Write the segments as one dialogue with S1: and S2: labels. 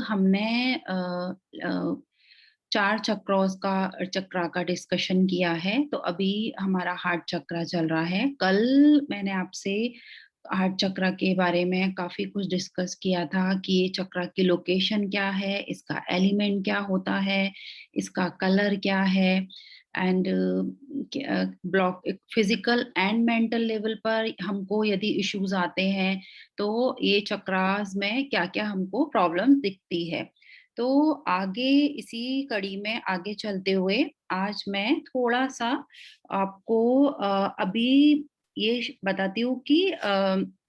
S1: हमने 4 चक्रा का डिस्कशन किया है, तो अभी हमारा हार्ट चक्रा चल रहा है। कल मैंने आपसे हार्ट चक्रा के बारे में काफ़ी कुछ डिस्कस किया था कि ये चक्रा की लोकेशन क्या है, इसका एलिमेंट क्या होता है, इसका कलर क्या है and block physical and mental level पर हमको यदि इश्यूज आते हैं, तो ये चक्रास में क्या-क्या हमको प्रॉब्लम दिखती है। तो आगे इसी कड़ी में आगे चलते हुए आज मैं थोड़ा-सा आपको अभी ये बताती हूँ कि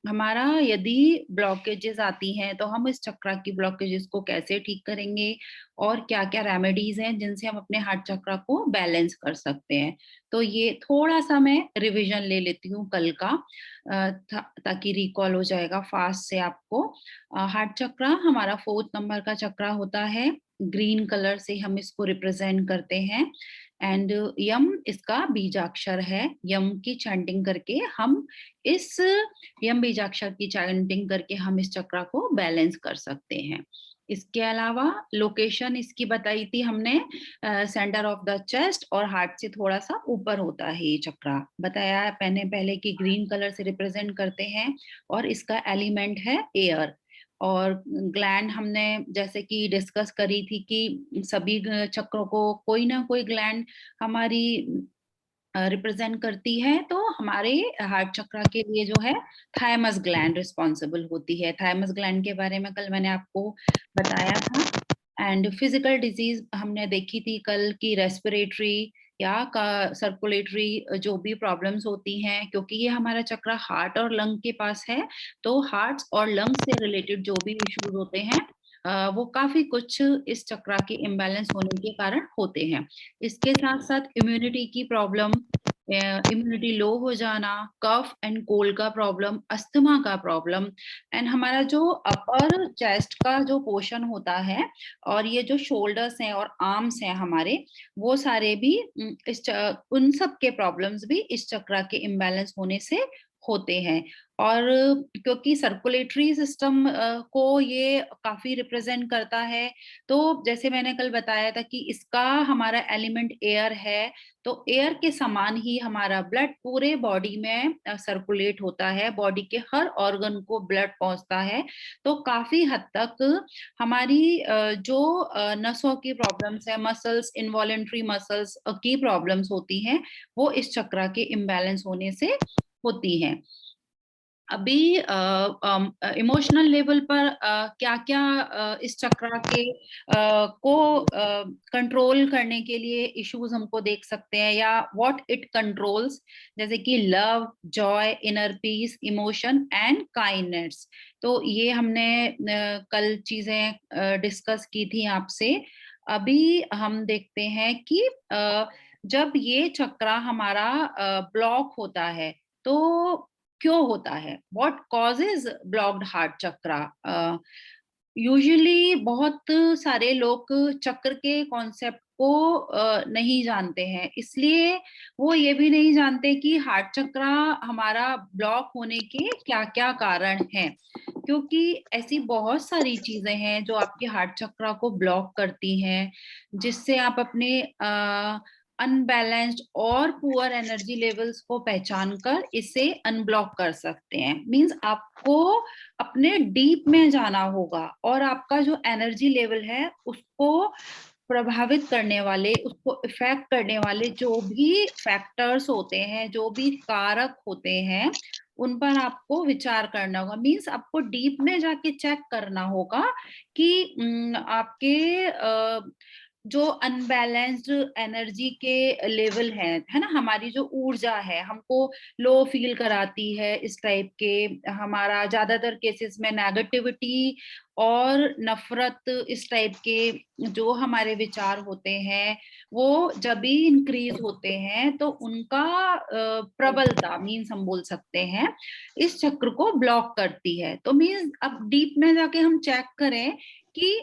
S1: हमारा यदि ब्लॉकेजेस आती हैं, तो हम इस चक्रा की ब्लॉकेजेस को कैसे ठीक करेंगे और क्या-क्या रेमेडीज़ हैं जिनसे हम अपने हार्ट चक्रा को बैलेंस कर सकते हैं। तो ये थोड़ा-सा मैं रिविज़न ले लेती हूँ कल का ताकि रिकॉल हो जाएगा फास्ट से आपको। हार्ट चक्रा हमारा 4th नंबर का चक्रा होता है। ग्रीन कलर से हम इसको रिप्रेजेंट करते हैं एंड यम इसका बीजाक्षर है। यम की चैंटिंग करके हम इस यम बीजाक्षर की चैंटिंग करके हम इस चक्रा को बैलेंस कर सकते हैं। इसके अलावा लोकेशन इसकी बताई थी हमने सेंटर ऑफ द चेस्ट और हार्ट से थोड़ा-सा ऊपर होता है ये चक्रा। बताया है मैंने पहले कि ग्रीन कलर से रिप्रेजेंट करते हैं और इसका एलिमेंट है एयर। और ग्लैंड हमने जैसे कि डिस्कस करी थी कि सभी चक्रों को कोई ना कोई ग्लैंड हमारी रिप्रेजेंट करती है। तो हमारे हार्ट चक्रा के लिए जो है थाइमस ग्लैंड रिस्पॉन्सिबल होती है। थाइमस ग्लैंड के बारे में कल मैंने आपको बताया था। एंड फिजिकल डिजीज हमने देखी थी कल की रेस्पिरेटरी या का सर्कुलेटरी जो भी प्रॉब्लम्स होती हैं, क्योंकि ये हमारा चक्रा हार्ट और लंग के पास है, तो हार्ट और लंग से रिलेटेड जो भी इश्यूज होते हैं वो काफी कुछ इस चक्रा के इम्बैलेंस होने के कारण होते हैं। इसके साथ साथ इम्यूनिटी की प्रॉब्लम, इम्यूनिटी लो हो जाना, कफ एंड कोल्ड का प्रॉब्लम, अस्थमा का प्रॉब्लम एंड हमारा जो अपर चेस्ट का जो पोर्शन होता है और ये जो शोल्डर्स हैं और आर्म्स हैं हमारे, वो सारे भी उन सब के प्रॉब्लम्स भी इस चक्रा के इम्बैलेंस होने से होते हैं। और क्योंकि सर्कुलेटरी सिस्टम को ये काफी रिप्रेजेंट करता है, तो जैसे मैंने कल बताया था कि इसका हमारा एलिमेंट एयर है, तो एयर के समान ही हमारा ब्लड पूरे बॉडी में सर्कुलेट होता है, बॉडी के हर ऑर्गन को ब्लड पहुंचता है। तो काफी हद तक हमारी जो नसों की प्रॉब्लम्स है, मसल्स, इनवॉलेंट्री मसल्स की प्रॉब्लम्स होती हैं, वो इस चक्रा के इम्बैलेंस होने से होती हैं। अभी इमोशनल लेवल पर क्या-क्या इस चक्रा के को कंट्रोल करने के लिए इश्यूज हमको देख सकते हैं या व्हाट इट कंट्रोल्स, जैसे कि love, Joy, inner peace, emotion and kindness. तो ये हमने कल चीजें डिस्कस की थी आपसे। अभी हम देखते हैं कि जब ये चक्रा हमारा ब्लॉक होता है, तो क्यों होता है? What causes blocked heart chakra? Usually बहुत सारे लोग चक्र के कॉन्सेप्ट को नहीं जानते हैं, इसलिए वो ये भी नहीं जानते कि हार्ट चक्रा हमारा ब्लॉक होने के क्या-क्या कारण हैं। क्योंकि ऐसी बहुत सारी चीजें हैं जो आपके हार्ट चक्रा को ब्लॉक करती हैं, जिससे आप अपने अनबैलेंस्ड और पुअर एनर्जी लेवल्स को पहचान कर इसे अनब्लॉक कर सकते हैं। मीन्स आपको अपने डीप में जाना होगा और आपका जो एनर्जी लेवल है उसको प्रभावित करने वाले, उसको इफेक्ट करने वाले जो भी फैक्टर्स होते हैं, जो भी कारक होते हैं, उन पर आपको विचार करना होगा। मीन्स आपको डीप में जाके चेक करना होगा कि आपके जो अनबैलेंस्ड एनर्जी के लेवल हैं, है ना? हमारी जो ऊर्जा है, हमको लो फील कराती है इस टाइप के, हमारा ज़्यादातर केसेस में नेगेटिविटी और नफ़रत इस टाइप के जो हमारे विचार होते हैं, वो जब भी इंक्रीज़ होते हैं, तो उनका प्रबलता मीन्स हम बोल सकते हैं, इस चक्र को ब्लॉक करती है। तो मीन्स अब डीप में जाके हम चेक करें कि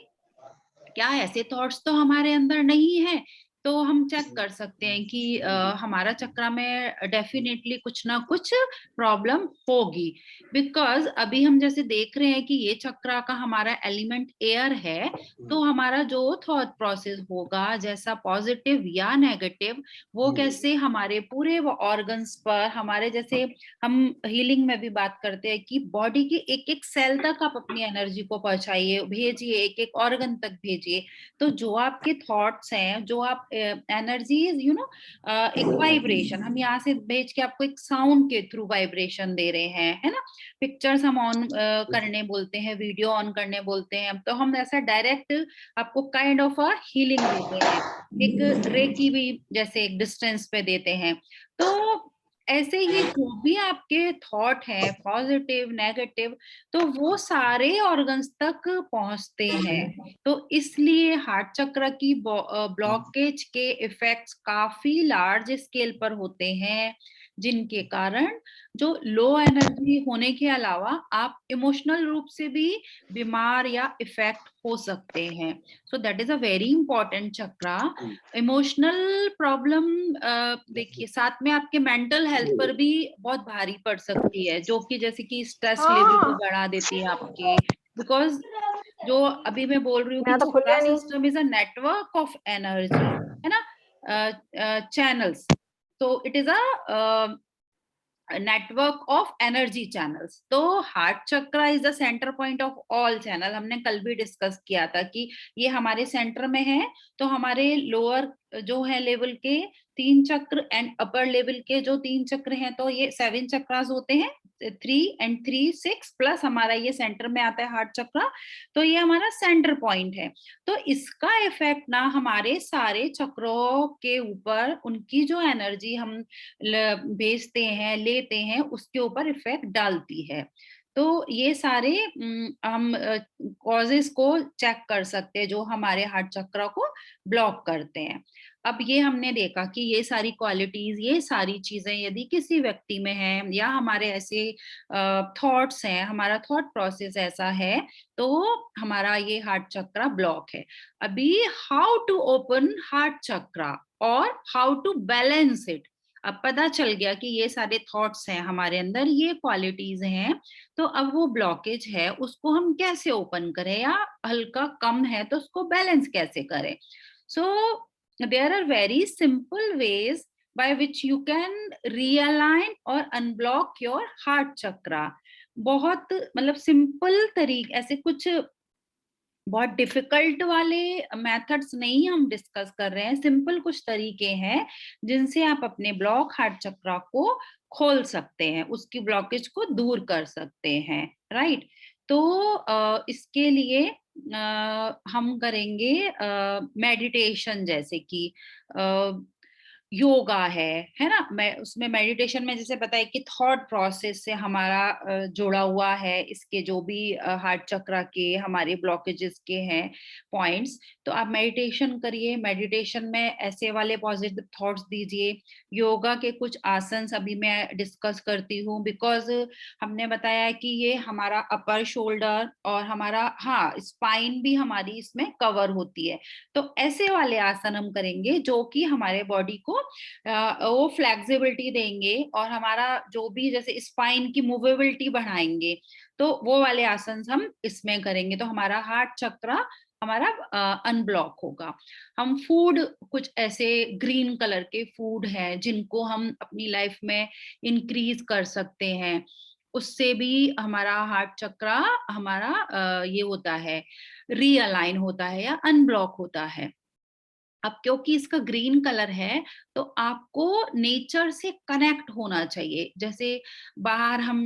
S1: क्या ऐसे थॉट्स तो हमारे अंदर नहीं है तो हम चेक कर सकते हैं कि हमारा चक्रा में डेफिनेटली कुछ ना कुछ प्रॉब्लम होगी, बिकॉज अभी हम जैसे देख रहे हैं कि ये चक्रा का हमारा एलिमेंट एयर है, तो हमारा जो थॉट प्रोसेस होगा जैसा पॉजिटिव या नेगेटिव, वो कैसे हमारे पूरे वो ऑर्गन्स पर हमारे जैसे हम हीलिंग में भी बात करते हैं कि बॉडी की एक एक सेल तक आप अपनी एनर्जी को पहुंचाइए, भेजिए, एक एक ऑर्गन तक भेजिए। तो जो आपके थॉट्स हैं, जो आप एनर्जी यू नो एक वाइब्रेशन हम यहाँ से भेज के आपको एक साउंड के थ्रू वाइब्रेशन दे रहे हैं, है ना। पिक्चर्स हम ऑन करने बोलते हैं, वीडियो ऑन करने बोलते हैं, तो हम ऐसा डायरेक्ट आपको काइंड ऑफ अ हीलिंग देते हैं, एक रेकी भी जैसे एक डिस्टेंस पे देते हैं। तो ऐसे ही जो भी आपके थॉट है पॉजिटिव नेगेटिव, तो वो सारे ऑर्गन्स तक पहुंचते हैं। तो इसलिए हार्ट चक्र की ब्लॉकेज के इफेक्ट्स काफी लार्ज स्केल पर होते हैं, जिनके कारण जो लो एनर्जी होने के अलावा आप इमोशनल रूप से भी बीमार या इफेक्ट हो सकते हैं। So that is a very important chakra. Emotional problem देखिए साथ में आपके मेंटल हेल्थ पर भी बहुत भारी पड़ सकती है, जो कि जैसे कि स्ट्रेस लेवल को बढ़ा देती है आपके, बिकॉज जो अभी मैं बोल रही हूँ कि
S2: मेरा तो खुल
S1: चक्रा
S2: गया नहीं।
S1: System is a network of energy, है ना, चैनल्स। तो it is a network of energy channels. तो heart chakra is the centre point of all channel, हमने कल भी डिस्कस किया था कि ये हमारे सेंटर में है। तो हमारे लोअर जो है लेवल के 3 चक्र एंड अपर लेवल के जो 3 चक्र हैं, तो ये 7 चक्रास होते हैं, 3 and 3 6 प्लस हमारा ये सेंटर में आता है हार्ट चक्रा। तो ये हमारा सेंटर पॉइंट है। तो इसका इफेक्ट ना हमारे सारे चक्रों के ऊपर, उनकी जो एनर्जी हम भेजते हैं लेते हैं, उसके ऊपर इफेक्ट डालती है। तो ये सारे हम कॉजेस को चेक कर सकते हैं जो हमारे हार्ट चक्र को ब्लॉक करते हैं। अब ये हमने देखा कि ये सारी क्वालिटीज, ये सारी चीजें यदि किसी व्यक्ति में है, या हमारे ऐसे थॉट्स हैं, हमारा थॉट प्रोसेस ऐसा है, तो हमारा ये हार्ट चक्र ब्लॉक है। अभी हाउ टू ओपन हार्ट चक्र और हाउ टू बैलेंस इट। अब पता चल गया कि ये सारे थॉट्स हैं हमारे अंदर, ये क्वालिटीज हैं, तो अब वो ब्लॉकेज है उसको हम कैसे ओपन करें, या हल्का कम है तो उसको बैलेंस कैसे करें। So there are very simple ways by which you can realign और unblock your heart chakra। बहुत मतलब सिंपल तरीके, ऐसे कुछ बहुत डिफिकल्ट वाले मेथड्स नहीं हम डिस्कस कर रहे हैं, सिंपल कुछ तरीके हैं जिनसे आप अपने ब्लॉक हार्ट चक्रा को खोल सकते हैं, उसकी ब्लॉकेज को दूर कर सकते हैं, राइट। तो इसके लिए हम करेंगे मेडिटेशन, जैसे कि योगा है ना। मैं उसमें मेडिटेशन में जैसे बताया कि थॉट प्रोसेस से हमारा जुड़ा हुआ है, इसके जो भी हार्ट चक्र के हमारे ब्लॉकेजेस के हैं पॉइंट्स, तो आप मेडिटेशन करिए। मेडिटेशन में ऐसे वाले पॉजिटिव थॉट्स दीजिए। योगा के कुछ आसन्स अभी मैं डिस्कस करती हूँ, बिकॉज हमने बताया कि ये हमारा अपर शोल्डर और हमारा हाँ स्पाइन भी हमारी इसमें कवर होती है। तो ऐसे वाले आसन हम करेंगे जो कि हमारे बॉडी को वो फ्लेक्सिबिलिटी देंगे और हमारा जो भी जैसे स्पाइन की मूवेबिलिटी बढ़ाएंगे। तो वो वाले आसन हम इसमें करेंगे, तो हमारा हार्ट चक्र हमारा अनब्लॉक होगा। हम फूड, कुछ ऐसे ग्रीन कलर के फूड हैं जिनको हम अपनी लाइफ में इंक्रीज कर सकते हैं, उससे भी हमारा हार्ट चक्र हमारा ये होता है, रीअलाइन होता है या अनब्लॉक होता है। अब क्योंकि इसका ग्रीन कलर है, तो आपको नेचर से कनेक्ट होना चाहिए। जैसे बाहर हम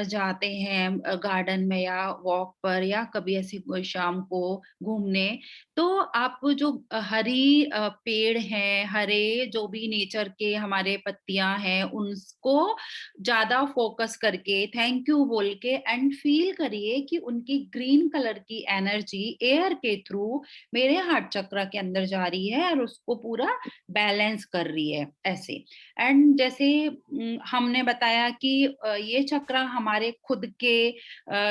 S1: जाते हैं गार्डन में या वॉक पर, या कभी ऐसे शाम को घूमने, तो आप जो हरी पेड़ हैं, हरे जो भी नेचर के हमारे पत्तियां हैं, उनको ज्यादा फोकस करके थैंक यू बोल के एंड फील करिए कि उनकी ग्रीन कलर की एनर्जी एयर के थ्रू मेरे हार्ट चक्र के अंदर जा रही है, है और उसको पूरा बैलेंस कर रही है ऐसे। एंड जैसे हमने बताया कि ये चक्र हमारे खुद के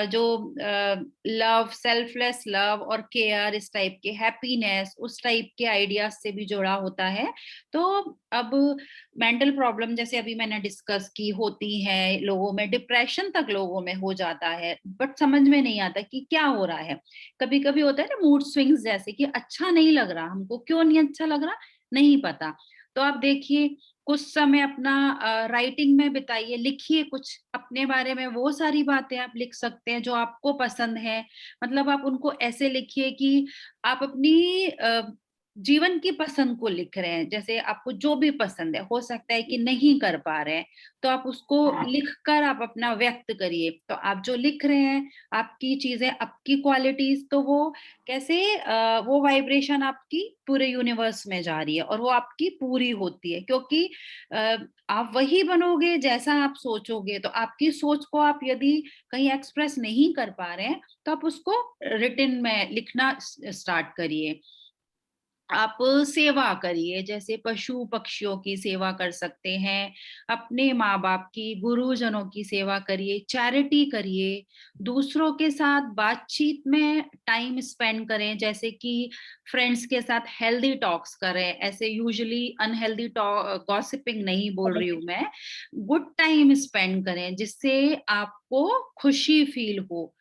S1: जो लव, सेल्फलेस लव और केयर, इस टाइप के हैप्पीनेस, उस टाइप के आइडियाज से भी जुड़ा होता है। तो अब मेंटल प्रॉब्लम जैसे अभी मैंने डिस्कस की होती है लोगों में, डिप्रेशन तक लोगों में हो जाता है, बट समझ में नहीं आता कि क्या हो रहा है। कभी कभी होता है ना मूड स्विंग्स, जैसे कि अच्छा नहीं लग रहा हमको, क्यों नहीं अच्छा लग रहा नहीं पता। तो आप देखिए, कुछ समय अपना राइटिंग में बिताइए, लिखिए कुछ अपने बारे में, वो सारी बातें आप लिख सकते हैं जो आपको पसंद है। मतलब आप उनको ऐसे लिखिए कि आप अपनी जीवन की पसंद को लिख रहे हैं, जैसे आपको जो भी पसंद है, हो सकता है कि नहीं कर पा रहे हैं, तो आप उसको लिख कर आप अपना व्यक्त करिए। तो आप जो लिख रहे हैं, आपकी चीजें, आपकी क्वालिटीज, तो वो कैसे वो वाइब्रेशन आपकी पूरे यूनिवर्स में जा रही है और वो आपकी पूरी होती है, क्योंकि अ, आप वही बनोगे जैसा आप सोचोगे। तो आपकी सोच को आप यदि कहीं एक्सप्रेस नहीं कर पा रहे हैं, तो आप उसको रिटन में लिखना स्टार्ट करिए। आप सेवा करिए, जैसे पशु पक्षियों की सेवा कर सकते हैं, अपने माँ बाप की, गुरुजनों की सेवा करिए, चैरिटी करिए, दूसरों के साथ बातचीत में टाइम स्पेंड करें, जैसे कि फ्रेंड्स के साथ हेल्दी टॉक्स करें, ऐसे यूजुअली अनहेल्दी गॉसिपिंग नहीं बोल रही हूँ मैं, गुड टाइम स्पेंड करें जिससे आपको खुशी फील हो।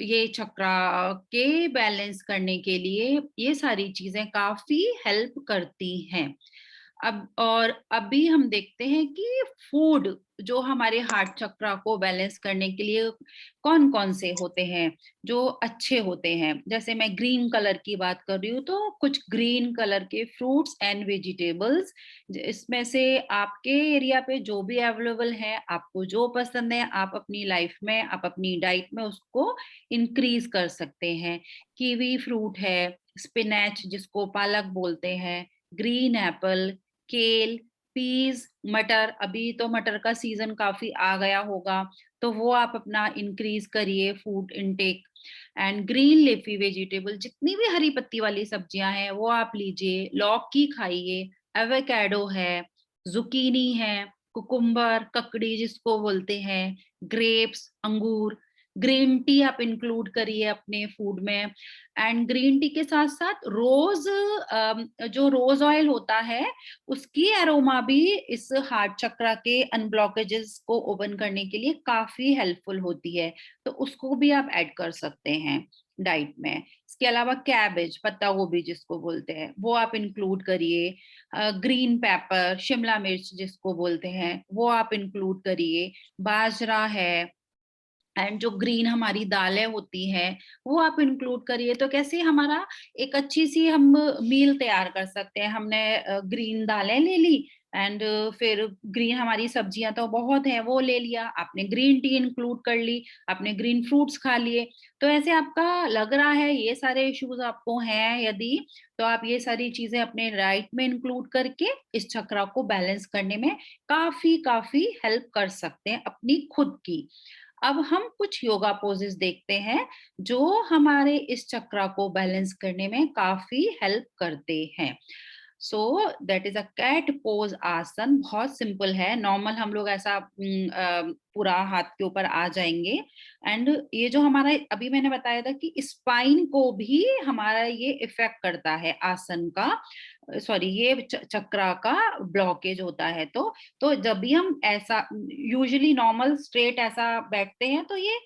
S1: ये चक्रा के बैलेंस करने के लिए ये सारी चीजें काफी हेल्प करती हैं। अब और अभी हम देखते हैं कि फूड जो हमारे हार्ट चक्रा को बैलेंस करने के लिए कौन कौन से होते हैं जो अच्छे होते हैं। जैसे मैं ग्रीन कलर की बात कर रही हूँ, तो कुछ ग्रीन कलर के फ्रूट्स एंड वेजिटेबल्स, इसमें से आपके एरिया पे जो भी अवेलेबल है, आपको जो पसंद है, आप अपनी लाइफ में, आप अपनी डाइट में उसको इंक्रीज कर सकते हैं। कीवी फ्रूट है, स्पिनच जिसको पालक बोलते हैं, ग्रीन एप्पल, केल, पीज, मटर, अभी तो मटर का सीजन काफी आ गया होगा, तो वो आप अपना इंक्रीज करिए food intake. And green leafy vegetable, जितनी भी हरी पत्ती वाली सब्जियां हैं वो आप लीजिए, लौकी खाइए, एवोकाडो है, जुकीनी है, कुकुम्बर, ककड़ी जिसको बोलते हैं, ग्रेप्स, अंगूर, ग्रीन टी आप इंक्लूड करिए अपने फूड में। एंड ग्रीन टी के साथ साथ रोज, जो रोज ऑयल होता है, उसकी एरोमा भी इस हार्ट चक्रा के अनब्लॉकेजेस को ओपन करने के लिए काफी हेल्पफुल होती है, तो उसको भी आप ऐड कर सकते हैं डाइट में। इसके अलावा कैबेज, पत्ता गोभी जिसको बोलते हैं, वो आप इंक्लूड करिए। ग्रीन पेपर, शिमला मिर्च जिसको बोलते हैं, वो आप इंक्लूड करिए। बाजरा है, एंड जो ग्रीन हमारी दालें होती हैं वो आप इंक्लूड करिए। तो कैसे हमारा एक अच्छी सी हम मील तैयार कर सकते हैं। हमने ग्रीन दालें ले ली, एंड फिर ग्रीन हमारी सब्जियां तो बहुत हैं, वो ले लिया आपने, ग्रीन टी इंक्लूड कर ली, आपने ग्रीन फ्रूट्स खा लिए। तो ऐसे आपका लग रहा है ये सारे इश्यूज आपको हैं यदि, तो आप ये सारी चीजें अपने डाइट में इंक्लूड करके इस चक्र को बैलेंस करने में काफी काफी हेल्प कर सकते हैं अपनी खुद की। अब हम कुछ योगा पोजेस देखते हैं जो हमारे इस चक्र को बैलेंस करने में काफी हेल्प करते हैं। So that is a cat pose आसन, बहुत सिंपल है, नॉर्मल हम लोग ऐसा पूरा हाथ के ऊपर आ जाएंगे। एंड ये जो हमारा अभी मैंने बताया था कि स्पाइन को भी हमारा ये इफेक्ट करता है आसन का, सॉरी ये चक्रा का ब्लॉकेज होता है, तो जब भी हम ऐसा यूजुअली नॉर्मल स्ट्रेट ऐसा बैठते हैं, तो ये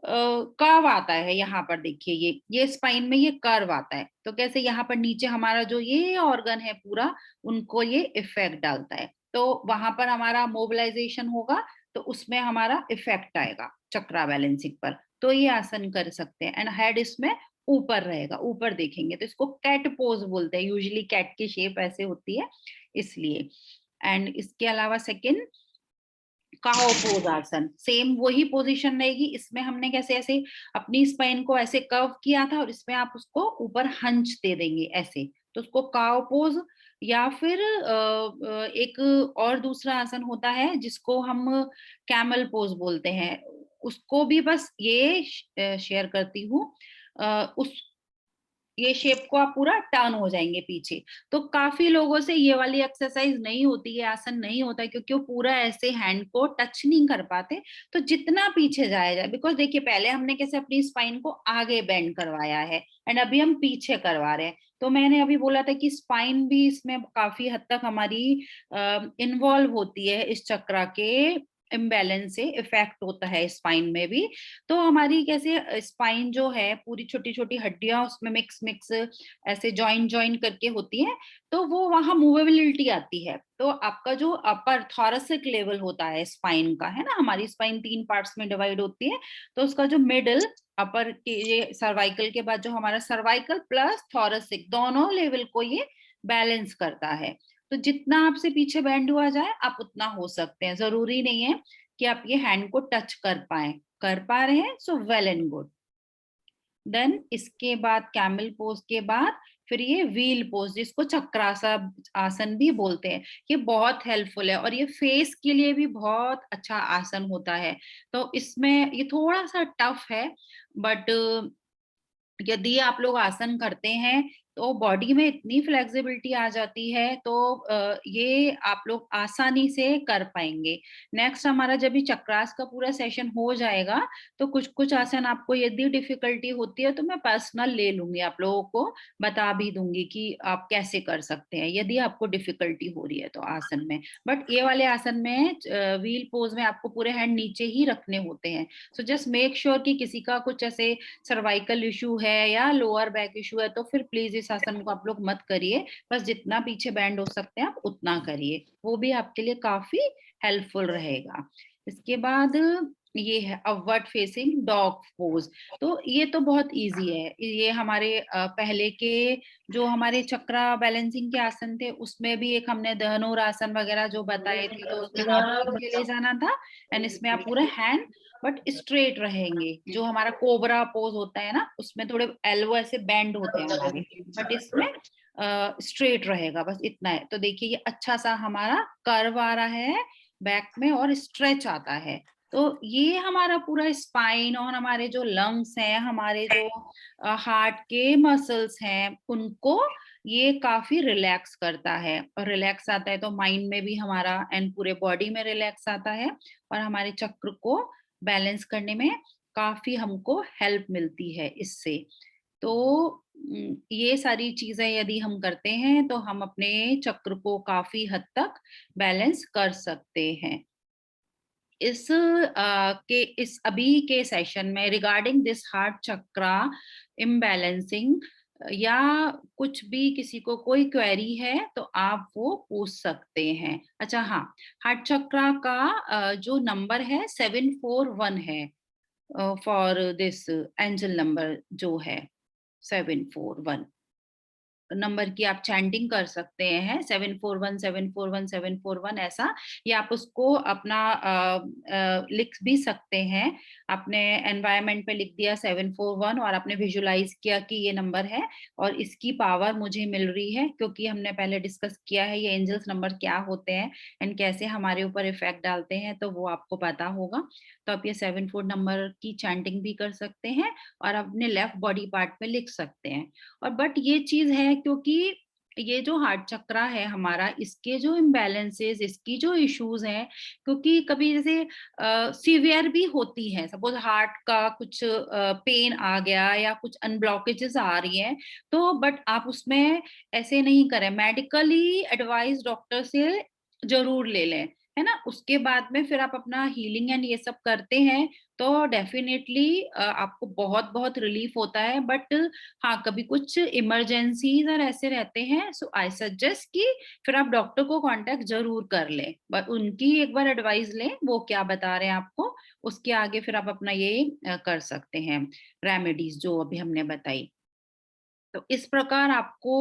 S1: कर्व आता है, यहाँ पर देखिए ये स्पाइन में ये कर्व आता है, तो कैसे यहाँ पर नीचे हमारा जो ये ऑर्गन है पूरा, उनको ये इफेक्ट डालता है, तो वहां पर हमारा मोबिलाइजेशन होगा, तो उसमें हमारा इफेक्ट आएगा चक्रा बैलेंसिंग पर। तो ये आसन कर सकते हैं। एंड हेड इसमें ऊपर रहेगा, ऊपर देखेंगे, तो इसको कैट पोज बोलते हैं, यूजुअली कैट की शेप ऐसे होती है इसलिए। एंड इसके अलावा सेकंड, काओ पोज आसन, सेम वही पोजीशन रहेगी, इसमें हमने कैसे ऐसे अपनी स्पाइन को ऐसे कर्व किया था, और इसमें आप उसको ऊपर हंच दे देंगे ऐसे, तो उसको काओ पोज। या फिर एक और दूसरा आसन होता है जिसको हम कैमल पोज बोलते हैं, उसको भी बस ये शेयर करती हूँ। उस ये शेप को आप पूरा टर्न हो जाएंगे पीछे। तो काफी लोगों से ये वाली एक्सरसाइज नहीं होती है, आसन नहीं होता है, क्योंकि वो पूरा ऐसे हैंड को टच नहीं कर पाते। तो जितना पीछे जाया जाए, बिकॉज देखिए पहले हमने कैसे अपनी स्पाइन को आगे बेंड करवाया है एंड अभी हम पीछे करवा रहे हैं। तो मैंने अभी बोला था कि स्पाइन भी इसमें काफी हद तक हमारी इन्वॉल्व होती है, इस चक्रा के इम्बैलेंस से इफेक्ट होता है स्पाइन में भी। तो हमारी कैसे स्पाइन जो है पूरी छोटी छोटी हड्डियां उसमें मिक्स मिक्स ऐसे जॉइन जॉइन करके होती है, तो वो वहां मूवेबिलिटी आती है। तो आपका जो अपर थॉरेसिक लेवल होता है स्पाइन का, है ना, हमारी स्पाइन 3 पार्ट्स में डिवाइड होती है। तो उसका जो मिडल अपर के ये सर्वाइकल के बाद जो हमारा सर्वाइकल प्लस थॉरेसिक दोनों लेवल को ये बैलेंस करता है। तो जितना आपसे पीछे बेंड हुआ जाए आप उतना हो सकते हैं, जरूरी नहीं है कि आप ये हैंड को टच कर पाए। कर पा रहे हैं so well and good. Then इसके बाद कैमल पोज के बाद फिर ये व्हील पोज, जिसको चक्रासन आसन भी बोलते हैं। ये बहुत हेल्पफुल है और ये फेस के लिए भी बहुत अच्छा आसन होता है। तो इसमें ये थोड़ा सा टफ है, बट यदि आप लोग आसन करते हैं तो बॉडी में इतनी फ्लेक्सिबिलिटी आ जाती है, तो ये आप लोग आसानी से कर पाएंगे। नेक्स्ट हमारा जब भी चक्रास का पूरा सेशन हो जाएगा तो कुछ कुछ आसन आपको यदि डिफिकल्टी होती है तो मैं पर्सनल ले लूंगी, आप लोगों को बता भी दूंगी कि आप कैसे कर सकते हैं यदि आपको डिफिकल्टी हो रही है तो आसन में। बट ये वाले आसन में व्हील पोज में आपको पूरे हैंड नीचे ही रखने होते हैं। सो जस्ट मेक श्योर कि किसी का कुछ ऐसे सर्वाइकल इशू है या लोअर बैक इशू है तो फिर प्लीज इस आसन को आप लोग मत करिए। बस जितना पीछे बैंड हो सकते हैं आप उतना करिए, वो भी आपके लिए काफी हेल्पफुल रहेगा। इसके बाद ये है अपवर्ड फेसिंग डॉग पोज। तो ये तो बहुत इजी है, ये हमारे पहले के जो हमारे चक्रा बैलेंसिंग के आसन थे उसमें भी एक हमने धनुरासन वगैरह जो बताए थे, तो उसमें आपको नीचे ले जाना था एंड इसमें आप पूरा हैंड बट स्ट्रेट रहेंगे। जो हमारा कोबरा पोज होता है ना उसमें थोड़े एल्बो ऐसे बेंड होते हैं हमारे, बट इसमें स्ट्रेट रहेगा, बस इतना है। तो देखिए ये अच्छा सा हमारा कर्व आ रहा है बैक में और स्ट्रेच आता है। तो ये हमारा पूरा स्पाइन और हमारे जो लंग्स हैं, हमारे जो हार्ट के मसल्स हैं, उनको ये काफी रिलैक्स करता है। और रिलैक्स आता है तो माइंड में भी हमारा एंड पूरे बॉडी में रिलैक्स आता है और हमारे चक्र को बैलेंस करने में काफी हमको हेल्प मिलती है इससे। तो ये सारी चीजें यदि हम करते हैं तो हम अपने चक्र को काफी हद तक बैलेंस कर सकते हैं। इस अभी के सेशन में regarding this heart chakra imbalancing या कुछ भी किसी को कोई क्वेरी है तो आप वो पूछ सकते हैं। अच्छा हाँ, हार्ट चक्रा का जो नंबर है 741 है, फॉर दिस एंजल नंबर जो है 741 नंबर की आप चैंटिंग कर सकते हैं, 741 741 741 ऐसा, या आप उसको अपना लिख भी सकते हैं। अपने एनवायरनमेंट पे लिख दिया 741 और आपने विजुलाइज किया कि ये नंबर है और इसकी पावर मुझे मिल रही है, क्योंकि हमने पहले डिस्कस किया है ये एंजल्स नंबर क्या होते हैं एंड कैसे हमारे ऊपर इफेक्ट डालते हैं, तो वो आपको पता होगा। तो आप ये 74 नंबर की चैंटिंग भी कर सकते हैं और अपने लेफ्ट बॉडी पार्ट पे लिख सकते हैं। और बट ये चीज है क्योंकि ये जो हार्ट चक्रा है हमारा, इसके जो इम्बैलेंसेस, इसकी जो इश्यूज हैं, क्योंकि कभी जैसे सीवियर भी होती है, सपोज हार्ट का कुछ पेन आ गया या कुछ अनब्लॉकेजेस आ रही है, तो बट आप उसमें ऐसे नहीं करें, मेडिकली एडवाइस डॉक्टर से जरूर ले लें, है ना। उसके बाद में फिर आप अपना हीलिंग एंड ये सब करते हैं तो डेफिनेटली आपको बहुत बहुत रिलीफ होता है। बट हाँ, कभी कुछ इमरजेंसीज और ऐसे रहते हैं, सो आई सजेस्ट कि फिर आप डॉक्टर को कांटेक्ट जरूर कर लें, बट उनकी एक बार एडवाइस लें वो क्या बता रहे हैं आपको, उसके आगे फिर आप अपना ये कर सकते हैं रेमेडीज जो अभी हमने बताई। तो इस प्रकार आपको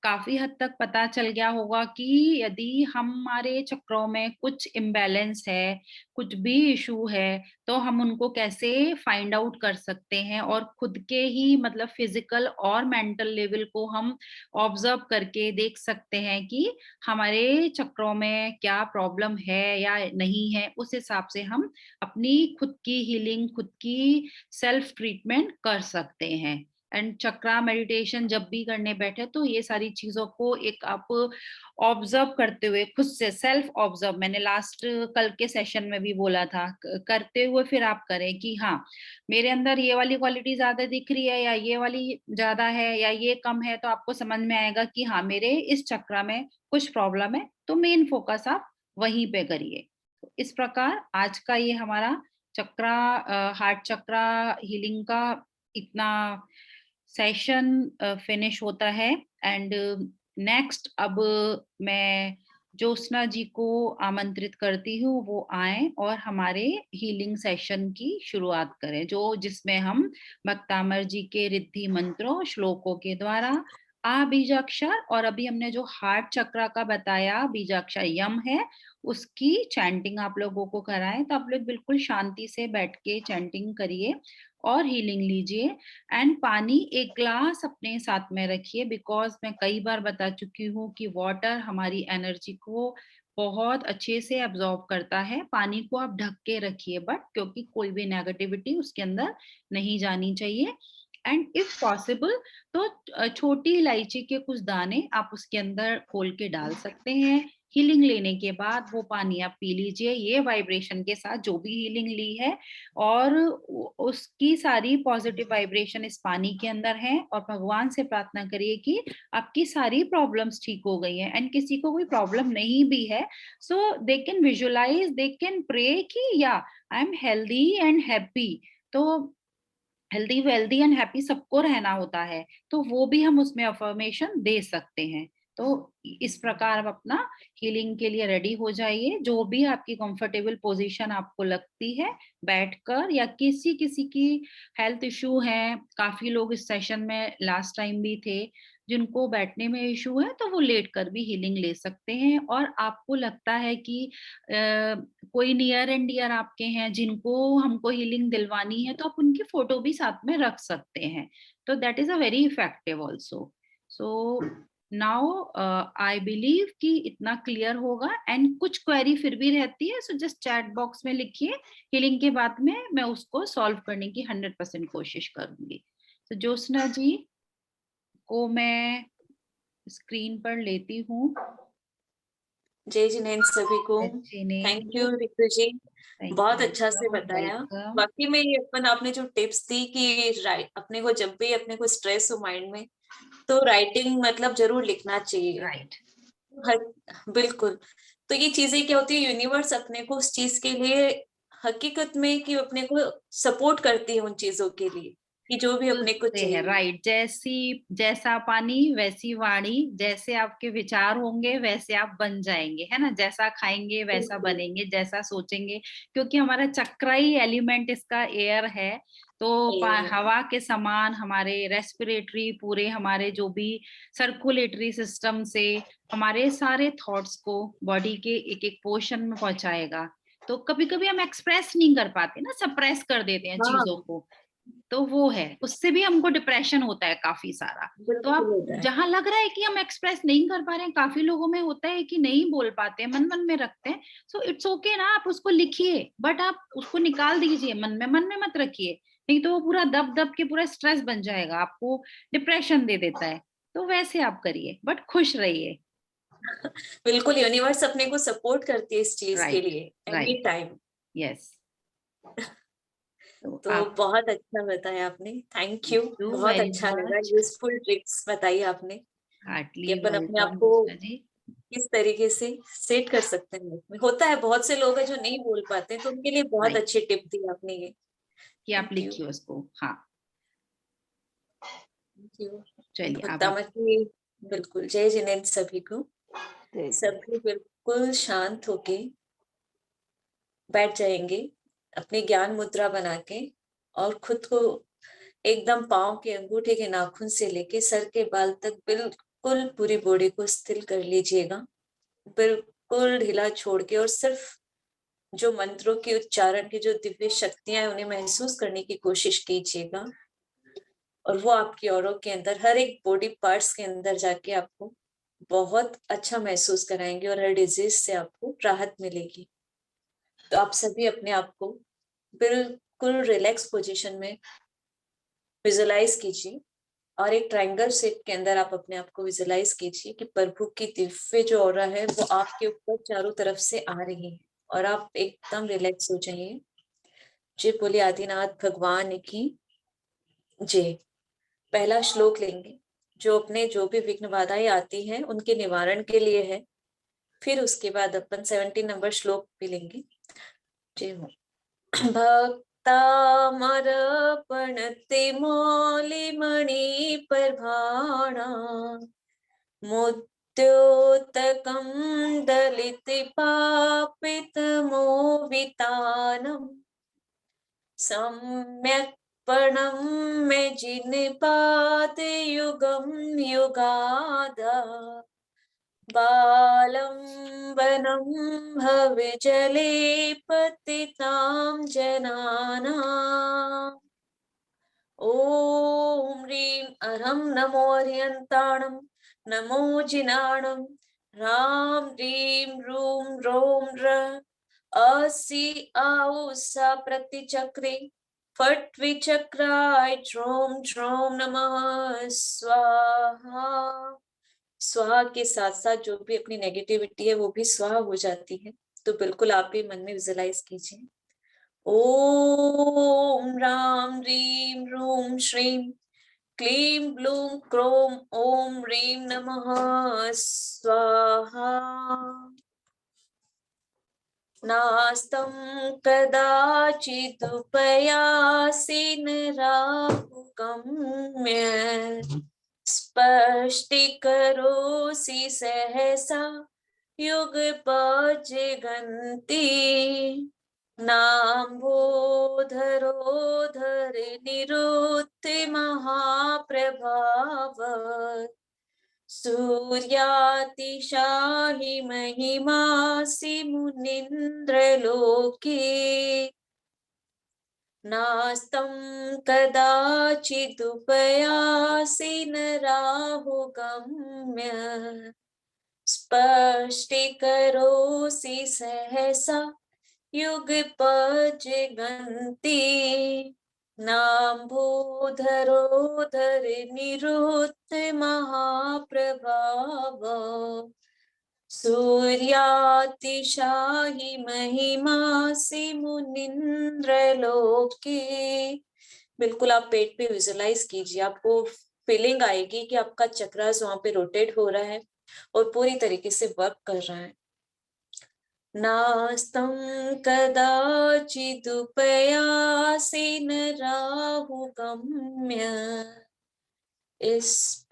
S1: काफी हद तक पता चल गया होगा कि यदि हमारे चक्रों में कुछ इम्बैलेंस है, कुछ भी इशू है, तो हम उनको कैसे फाइंड आउट कर सकते हैं और खुद के ही मतलब फिजिकल और मेंटल लेवल को हम ऑब्जर्व करके देख सकते हैं कि हमारे चक्रों में क्या प्रॉब्लम है या नहीं है। उस हिसाब से हम अपनी खुद की हीलिंग, खुद की सेल्फ ट्रीटमेंट कर सकते हैं। एंड चक्रा मेडिटेशन जब भी करने बैठे तो ये सारी चीजों को एक आप ऑब्जर्व करते हुए, खुद से सेल्फ ऑब्जर्व, मैंने लास्ट कल के सेशन में भी बोला था, करते हुए फिर आप करें कि हाँ, मेरे अंदर ये वाली क्वालिटी ज्यादा दिख रही है या ये वाली ज्यादा है या ये कम है, तो आपको समझ में आएगा कि हाँ, मेरे इस चक्रा में कुछ प्रॉब्लम है, तो मेन फोकस आप वहीं पे करिए। तो इस प्रकार आज का ये हमारा चक्रा, हार्ट चक्रा हीलिंग का इतना सेशन फिनिश होता है। एंड नेक्स्ट अब मैं ज्योत्सना जी को आमंत्रित करती हूँ, वो आए और हमारे हीलिंग सेशन की शुरुआत करें, जो जिसमें हम भक्तामर जी के रिद्धि मंत्रों श्लोकों के द्वारा आ बीजाक्षर, और अभी हमने जो हार्ट चक्रा का बताया बीजाक्षर यम है, उसकी चैंटिंग आप लोगों को कराएं। तो आप लोग बिल्कुल शांति से बैठ के चैंटिंग करिए और हीलिंग लीजिए। एंड पानी एक ग्लास अपने साथ में रखिए, बिकॉज मैं कई बार बता चुकी हूँ कि वाटर हमारी एनर्जी को बहुत अच्छे से अब्सॉर्ब करता है। पानी को आप ढक के रखिए, बट क्योंकि कोई भी नेगेटिविटी उसके अंदर नहीं जानी चाहिए। एंड इफ पॉसिबल तो छोटी इलायची के कुछ दाने आप उसके अंदर खोल के डाल सकते हैं। हीलिंग लेने के बाद वो पानी आप पी लीजिए, ये वाइब्रेशन के साथ जो भी हीलिंग ली है, और उसकी सारी पॉजिटिव वाइब्रेशन इस पानी के अंदर है। और भगवान से प्रार्थना करिए कि आपकी सारी प्रॉब्लम्स ठीक हो गई हैं। एंड किसी को कोई प्रॉब्लम नहीं भी है, so they can visualise, they can pray कि या I am healthy and happy. तो हेल्दी वेल्दी एंड हैप्पी सबको रहना होता है, तो वो भी हम उसमें अफर्मेशन दे सकते हैं। तो इस प्रकार आप अपना हीलिंग के लिए रेडी हो जाइए, जो भी आपकी कंफर्टेबल पोजीशन आपको लगती है, बैठकर, या किसी किसी की हेल्थ इश्यू है, काफी लोग इस सेशन में लास्ट टाइम भी थे जिनको बैठने में इश्यू है, तो वो लेट कर भी हीलिंग ले सकते हैं। और आपको लगता है कि कोई नियर एंड डियर आपके हैं जिनको हमको हीलिंग दिलवानी है, तो आप उनकी फोटो भी साथ में रख सकते हैं। तो that is a very effective also. So now I believe कि इतना क्लियर होगा। एंड कुछ क्वेरी फिर भी रहती है, सो जस्ट चैट बॉक्स में लिखिए, हीलिंग के बाद में मैं उसको सॉल्व करने की 100% कोशिश करूंगी। तो ज्योत्सना जी को मैं स्क्रीन पर लेती हूँ।
S2: जय जिनेंद्र सभी को। थैंक यू रितु जी, बहुत अच्छा से बताया। बाकी में ये आपने जो टिप्स दी कि अपने को जब भी अपने को स्ट्रेस हो माइंड में, तो राइटिंग मतलब जरूर लिखना चाहिए।
S1: राइट,
S2: बिल्कुल। तो ये चीजें क्या होती है, यूनिवर्स अपने को उस चीज के लिए हकीकत में कि अपने को सपोर्ट करती है उन चीजों के लिए कि जो भी अपने को चाहिए।
S1: राइट, जैसा पानी वैसी वाणी, जैसे आपके विचार होंगे वैसे आप बन जाएंगे, है ना, जैसा खाएंगे वैसा बनेंगे, जैसा सोचेंगे, क्योंकि हमारा चक्र ही एलिमेंट इसका एयर है। तो हवा के समान हमारे रेस्पिरेटरी, पूरे हमारे जो भी सर्कुलेटरी सिस्टम से हमारे सारे थॉट्स को बॉडी के एक एक पोर्शन में पहुंचाएगा। तो कभी कभी हम एक्सप्रेस नहीं कर पाते ना, सप्रेस कर देते हैं चीजों
S2: हाँ,
S1: को, तो वो है, उससे भी हमको डिप्रेशन होता है काफी सारा। तो
S2: बिल्कुल
S1: आप
S2: होता है।
S1: जहां लग रहा है कि हम एक्सप्रेस नहीं कर पा रहे हैं, काफी लोगों में होता है कि नहीं बोल पाते हैं, मन मन में रखते हैं, सो इट्स ओके ना, आप उसको लिखिए, बट आप उसको निकाल दीजिए, मन में मत रखिए, नहीं तो वो पूरा दब दब के पूरा स्ट्रेस बन जाएगा, आपको डिप्रेशन दे देता है। तो वैसे आप करिए, बट खुश रहिए।
S2: बिल्कुल, यूनिवर्स अपने को सपोर्ट करती है इस चीज के
S1: राइट,
S2: लिए एनी
S1: राइट,
S2: टाइम।
S1: यस। तो
S2: तो
S1: आप
S2: बहुत अच्छा बताया आपने, थैंक यू।
S1: डू
S2: बहुत
S1: वेरी
S2: अच्छा लगा,
S1: मच।
S2: यूजफुल ट्रिक्स बताई आपने कि
S1: हार्टली
S2: अपन अपने आप
S1: वेलकम
S2: को
S1: जी।
S2: किस तरीके से सेट कर सकते हैं लाइफ में। होता है बहुत से लोग हैं जो नहीं बोल पाते, तो उनके लिए बहुत
S1: राइट,
S2: अच्छी टिप दी आपने ये।
S1: कि आप
S2: थैंक यू।
S1: लिखिए उसको, हाँ।
S2: Thank you.
S1: चलिए अब
S2: भक्ता
S1: आप
S2: जी, बिल्कुल जय जिनेंद्र सभी को। सभी बिल्कुल शांत होके बैठ जाएंगे अपनी ज्ञान मुद्रा बना के, और खुद को एकदम पाँव के अंगूठे के नाखून से लेके सर के बाल तक बिल्कुल पूरी बॉडी को स्थिर कर लीजिएगा, बिल्कुल ढीला छोड़ के, और सिर्फ जो मंत्रों के उच्चारण की जो दिव्य शक्तियां हैं उन्हें महसूस करने की कोशिश कीजिएगा। और वो आपकी औरों के अंदर हर एक बॉडी पार्ट्स के अंदर जाके आपको बहुत अच्छा महसूस कराएंगे और हर डिजीज से आपको राहत मिलेगी। तो आप सभी अपने आप को बिल्कुल रिलैक्स पोजीशन में विजुलाइज कीजिए। और एक ट्रायंगल शेप के अंदर आप अपने आप को विजुलाइज कीजिए कि प्रभु की दिव्य जो ऑरा है वो आपके ऊपर चारों तरफ से आ रही है और आप एकदम रिलैक्स हो जाइए। जय बोले आदिनाथ भगवान की जय। पहला श्लोक लेंगे जो अपने जो भी विघ्न बाधाएं आती हैं उनके निवारण के लिए है। फिर उसके बाद अपन 17 नंबर श्लोक भी लेंगे। जय हो। भक्तामर्पणते मौलिमणि प्रभाणा मुद्योतकं दलितपापितमोवितानम् सम्यक् प्रणम्य जिनपादयुगं युगादा बालम्बनं भविजले पतितां जनानाम्। ॐ ह्रीं अरं नमो अर्यन्ताणं नमो जिनाणं रां ह्रीं रूं रों र असि आउ सा प्रतिचक्रे फट् विचक्राय ड्रों ड्रों नमः स्वाहा। स्वाहा के साथ साथ जो भी अपनी नेगेटिविटी है वो भी स्वाहा हो जाती है। तो बिल्कुल आप भी मन में विजुलाइज कीजिए। ओम राम रीम रूम श्रीम क्लीं ब्लूं क्रोम ओम ह्रीं नमः स्वाहा। नास्तं कदाचिदुपयासि नराहुगम्य स्पष्टीकरोसि सहसा युगपज्जगन्ति नाम्भोधरोधर निरुक्ति महाप्रभाव सूर्यातिशाहि महिमासि मुनीन्द्रलोके नास्तं कदाचिदुपयासि नराहुगम्य स्पष्टीकरोसि सहसा युगपज्जगन्ति नाम्भोधरोधर निरुक्त महाप्रभाव सूर्यातिशाहि महिमासि मुनीन्द्रलोके। बिल्कुल आप पेट पे विजुलाइज कीजिए, आपको फीलिंग आएगी कि आपका चक्रास वहां पे रोटेट हो रहा है और पूरी तरीके से वर्क कर रहा है। नास्तं कदाचिदुपयासि नराहुगम्य स्पष्टीकरोसि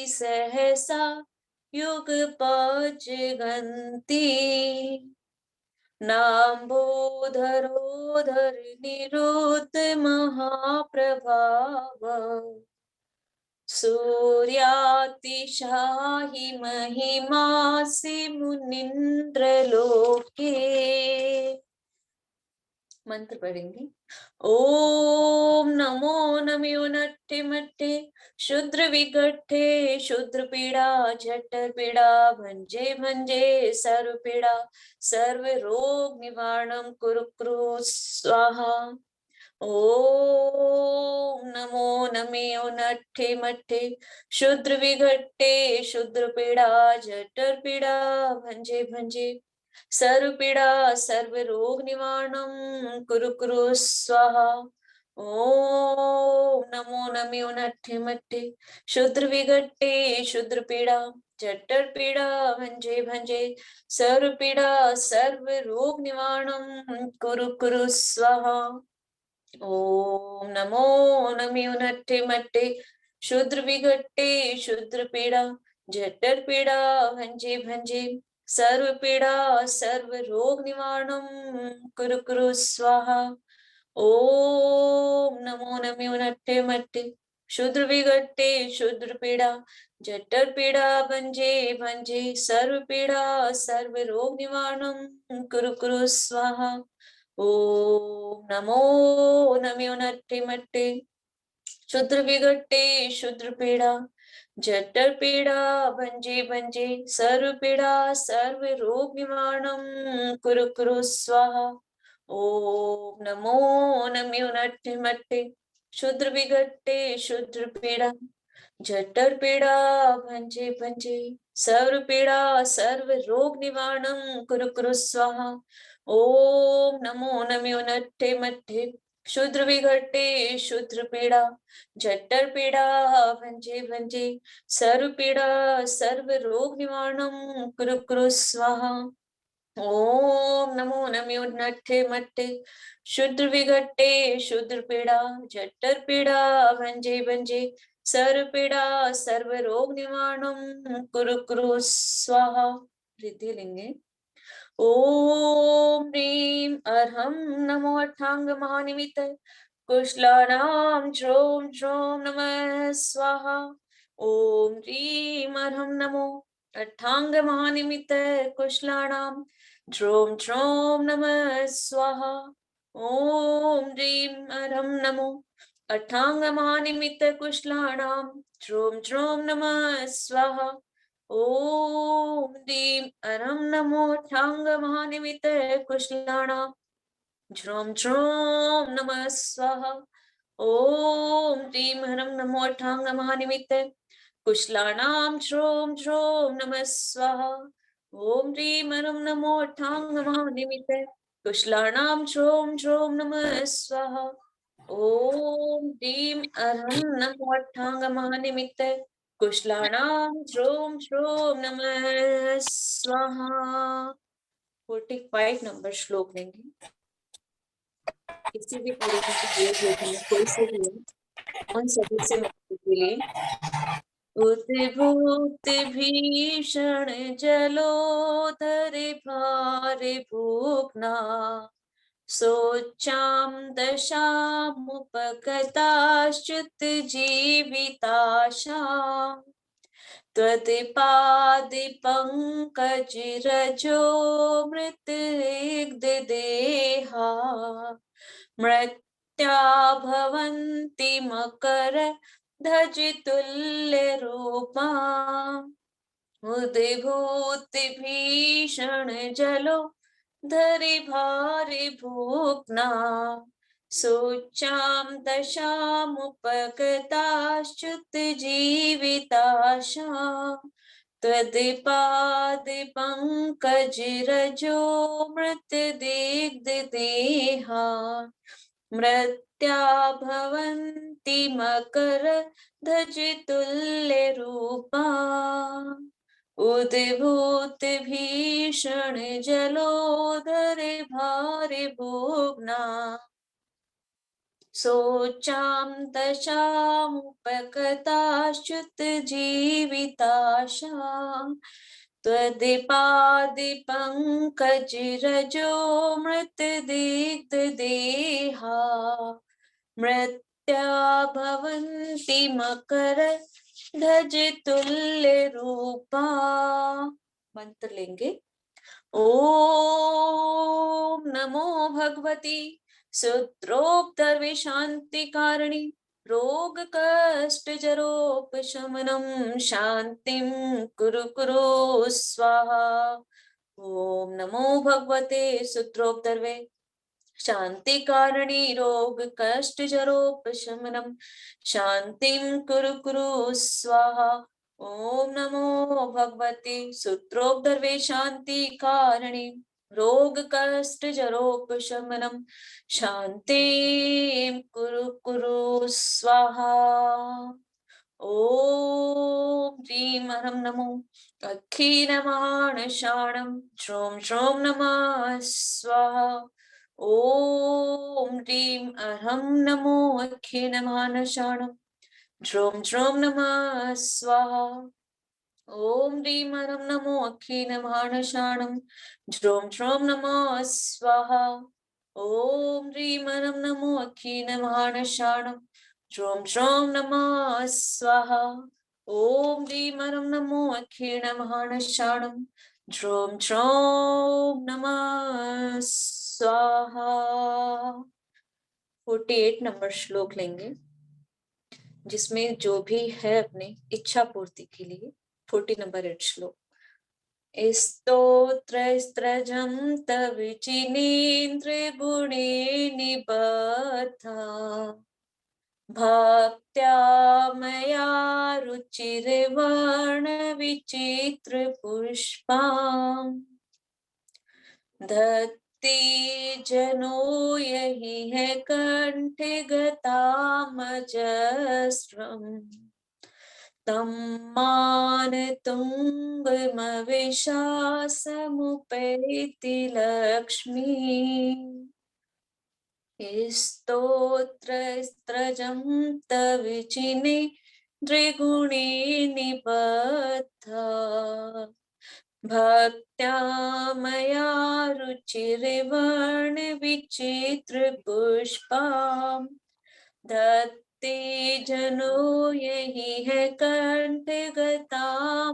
S2: सहसा युगपज्जगन्ति नाम्भोधरोधर निरुक्त महाप्रभाव सूर्यातिशाहि महिमासि मुनीन्द्रलोके। मंत्र पढ़ेंगे। ओम नमो नमो नट्ठे मट्ठे शूद्र विघट्ठे शूद्र पीड़ा झट्टर पीड़ा भंजे भंजे सर्व पीड़ा सर्व रोग निवारणं कुरु कुरु स्वाहा। ओम नमो नमो नट्ठे मट्ठे शूद्र विघट्टे शूद्र पीड़ा जठर पीड़ा भंजे भंजे सर्व पीड़ा सर्व रोग निवारणं कुरु कुरु स्वाहा। ओम नमो नमो नट्ठे मट्ठे शूद्र विघट्टे शूद्र पीड़ा जठर पीड़ा भंजे भंजे सर्व पीड़ा सर्व रोग निवारणं कुरु कुरु स्वाहा। ओम नमो नमो नट्ठे मट्ठे शूद्र विघट्टे शूद्र पीड़ा जठर पीड़ा भंजे भंजे सर्व पीड़ा सर्व रोग निवारणं कुरु कुरु स्वाहा। ओम नमो नमो नट्ठे मट्ठे शूद्र विघट्टे शूद्र पीड़ा जठर पीड़ा भंजे भंजे सर्व पीड़ा सर्व रोग निवारणं कुरु कुरु स्वाहा। ओम नमो नमो नट्ठे मट्ठे शूद्र विघट्टे शूद्र पीड़ा जठर पीड़ा भंजे भंजे सर्व पीड़ा सर्व रोग निवारणं कुरु कुरु स्वाहा। ओम नमो नमो नट्ठे मट्ठे शूद्र विघटे शूद्र पीड़ा, जठर पीड़ा भंजे भंजे, सर्व पीड़ा सर्व रोग निवारणं कुरु कुरु स्वाहा। ओम नमो नमो नट्ठे मट्ठे शूद्र विघटे शूद्र पीड़ा, जठर पीड़ा भंजे भंजे, सर्व पीड़ा सर्व रोग निवारणं कुरु कुरु स्वाहा। ओम नमो नमो नट्ठे मट्ठे शूद्र विघटे शूद्र पीड़ा, जठर पीड़ा भंजे भंजे, सर्व पीड़ा सर्व रोग निवारणं कुरु कुरु स्वाहा। रिद्धि लिंगे। ओम ह्रीं अर्हं नमो अठांग महानिमित कुशलानां ज्रों ज्रों नमः स्वाहा। ओम ह्रीं अर्हं नमो अठांग महानिमित कुशलानां ज्रों ज्रों नमः स्वाहा। ओम ह्रीं अर्हं नमो अठांग महानिमित कुशलानां ज्रों ज्रों नमः स्वाहा। ओम ह्रीं अर्हं नमो अठांग महानिमित कुशलानां ज्रों ज्रों नमः स्वाहा। ओम ह्रीं अर्हं नमो अठांग महानिमित कुशलानां ज्रों ज्रों नमः स्वाहा। ओम ह्रीं अर्हं नमो अठांग महानिमित कुशलानां ज्रों ज्रों नमः स्वाहा। ओम ह्रीं अर्हं नमो अठांग महानिमित कुशलानां ज्रों ज्रों नमः स्वाहा। 45 नंबर श्लोक लेंगे। किसी भी तरीके की कोई से भी उन सभी से मुक्ति के लिए। उद्भूत भीषण जलोदर भारे भूखना, सोचाम दशामुपगताश्च्युत जीविताशा, त्वत्पादि पंकज रजो मृत देहा, मृत्या भवन्ति मकर ध्वजतुल्य रूपा, उद्भूत भीषण जलो धरि भारि भूखना, सोचाम दशामुपगताश्च्युत जीविताशा, त्वत्पाद पंकज रजो मृत देहा, मृत्या भवन्ति मकर ध्वजतुल्य रूपा, उद्भूत भीषण जलोदर भारि भूखना, सोचाम दशामुपगताश्च्युत जीविताशा, त्वत्पादि पंकज रजो मृत देहा, मृत्या भवन्ति मकर ध्वजतुल्य रूपा। मंत्र लेंगे। ओम नमो भगवती सूत्रोक्तर्वे शांति कारिणी, रोग कष्ट जरोपशमनं शांतिं कुरु कुरु स्वाहा। ओम नमो भगवते सूत्रोक्तर्वे शांति कारिणी, रोग कष्ट जरोपशमनं शांतिं कुरु कुरु स्वाहा। ओम नमो भगवते सूत्रोक्तर्वे शांति कारिणी, रोग कष्ट जरोपशमनं शांतिं कुरु कुरु स्वाहा। ओम ह्रीं अर्हं नमो अखिलमानशाणं ज्रों ज्रों नमः स्वाहा। ओम ह्रीं अर्हं नमो अखिलमानशाणं ज्रों ज्रों नमः स्वाहा। ओम ह्रीं अर्हं नमो अखिलमानशाणं ज्रों ज्रों नमः स्वाहा। ओम ह्रीं अर्हं नमो अखिलमानशाणं ज्रों ज्रों नमः स्वाहा। ओम ह्रीं अर्हं नमो अखिलमानशाणं ज्रों ज्रों नमः स्वाहा। 48 नंबर श्लोक लेंगे, जिसमें जो भी है अपने इच्छा पूर्ति के लिए। 40 नंबर 8 श्लोक। स्तोत्रस्त्रजं तविचिनेन्द्र गुणे निबद्धा, भक्त्या मया रुचिर्वर्णविचित्रपुष्पाम् धत्ते जनो यही है कंठे गतामजस्रम् तं मानतुङ्गमविशासमुपैति लक्ष्मी स्तोत्रस्त्रजं तविचिने द्विगुणे निबद्धा भक्त्या मया रुचिर्वर्णविचित्रपुष्पाम् धत्ते जनो यही है कंठे गतामजस्रम्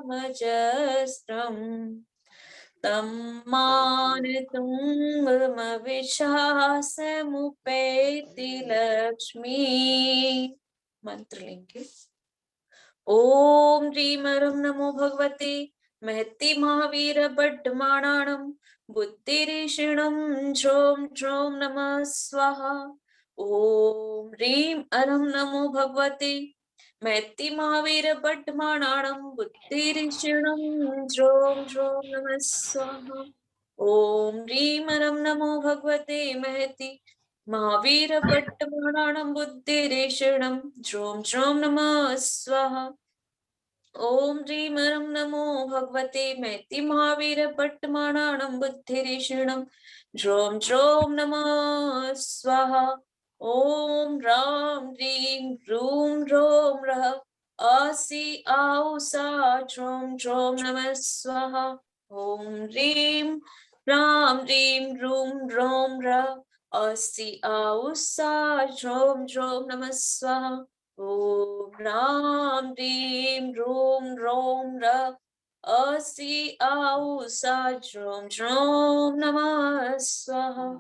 S2: तं मानतुङ्गमविशासमुपैति लक्ष्मी। मंत्र लेंगे। ओम ह्रीं ह्रीं नमो भगवते महति महावीर बड्डमाणाणं बुद्धिरिषिणं ज्रों ज्रों नमः स्वाहा। ओम ह्रीं ह्रीं नमो भगवते महति महावीर बड्डमाणाणं बुद्धिरिषिणं ज्रों ज्रों नमः स्वाहा। ओम ह्रीं ह्रीं नमो भगवते महति महावीर बड्डमाणाणं बुद्धिरिषिणं ज्रों ज्रों नमः स्वाहा। ओम ह्रीं ह्रीं नमो भगवते महति महावीर बड्डमाणाणं बुद्धिरिषिणं ज्रों ज्रों नमः स्वाहा। ओम राम ह्रीं रूं रों रः आसि आउ सा ज्रों ज्रों नमः स्वाहा। ओम ह्रीं राम ह्रीं रूं रों रः आसि आउ सा ज्रों ज्रों नमः स्वाहा। ओम राम ह्रीं रूं रों रः असि आउ सा ज्रों ज्रों नमः स्वाहा।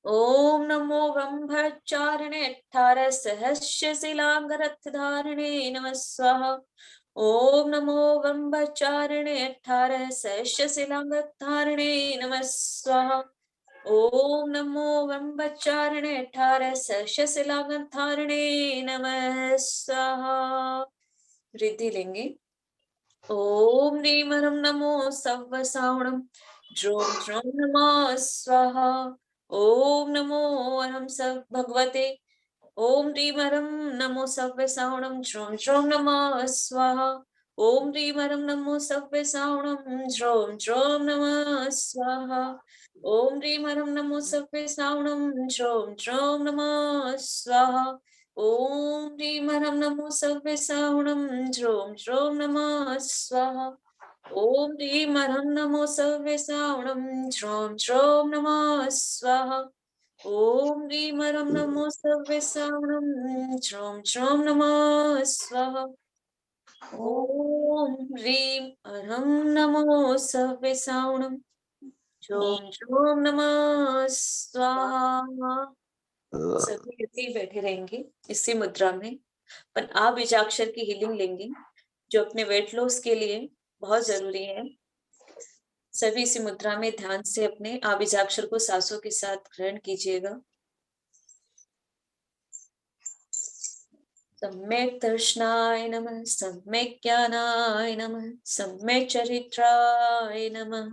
S2: ओम नमो ब्रह्मचारिणे 18 सहस्रशिलांगरत्धारिणे नमः स्वाहा। ओम नमो ब्रह्मचारिणे 18 सहस्रशिलांगरत्धारिणे नमः स्वाहा। ओम नमो ब्रह्मचारिणे 18 सहस्रशिलांगरत्धारिणे नमः स्वाहा। रिद्धि लेंगे। ओम ह्रीं ह्रीं नमो सव्वसावणं ज्रों ज्रों नमः स्वाहा। ओम नमो अहं सव भगवते ओम ह्रीं ह्रीं नमो सव्वसावणं ज्रों ज्रों नमः स्वाहा। ओम ह्रीं ह्रीं नमो सव्वसावणं ज्रों ज्रों नमः स्वाहा। ओम ह्रीं ह्रीं नमो सव्वसावणं ज्रों ज्रों नमः स्वाहा। ओम ह्रीं ह्रीं नमो सव्वसावणं ज्रों ज्रों नमः स्वाहा। ओम ह्रीं ह्रीं नमो सव्वसावणं ज्रों ज्रों नमः स्वाहा। ओम ह्रीं ह्रीं नमो सव्वसावणं ज्रों ज्रों नमः स्वाहा। ओम ह्रीं ह्रीं नमो सव्वसावणं ज्रों ज्रों नमः स्वाहा। सभी ऐसे ही बैठे रहेंगे इसी मुद्रा में, पर आप बीजाक्षर की हीलिंग लेंगे जो अपने वेट लॉस के लिए बहुत जरूरी है। सभी इसी मुद्रा में ध्यान से अपने आ बीजाक्षर को सांसों के साथ ग्रहण कीजिएगा। सम्यक दर्शनाय नमः, सम्यक ज्ञानाय नमः, सम्यक चरित्राय नमः।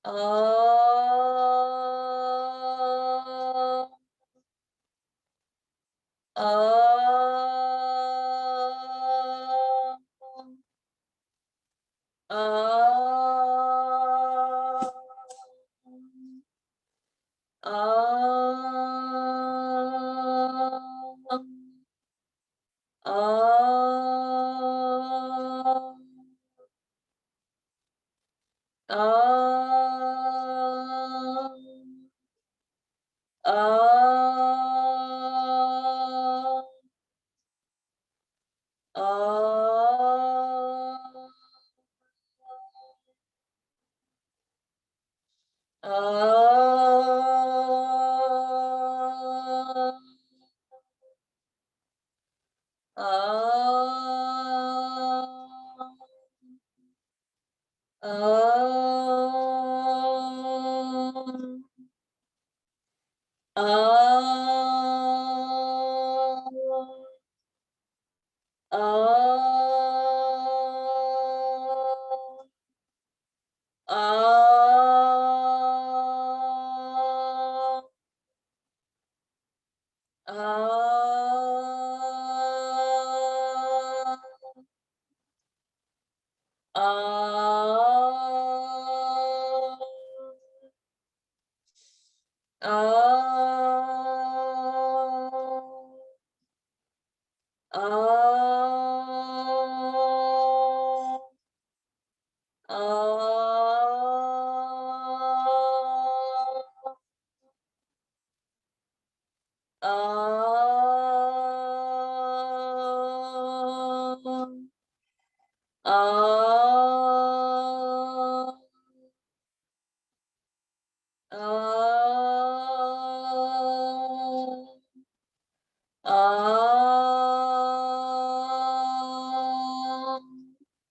S2: आ आ आ आ आ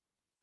S2: आ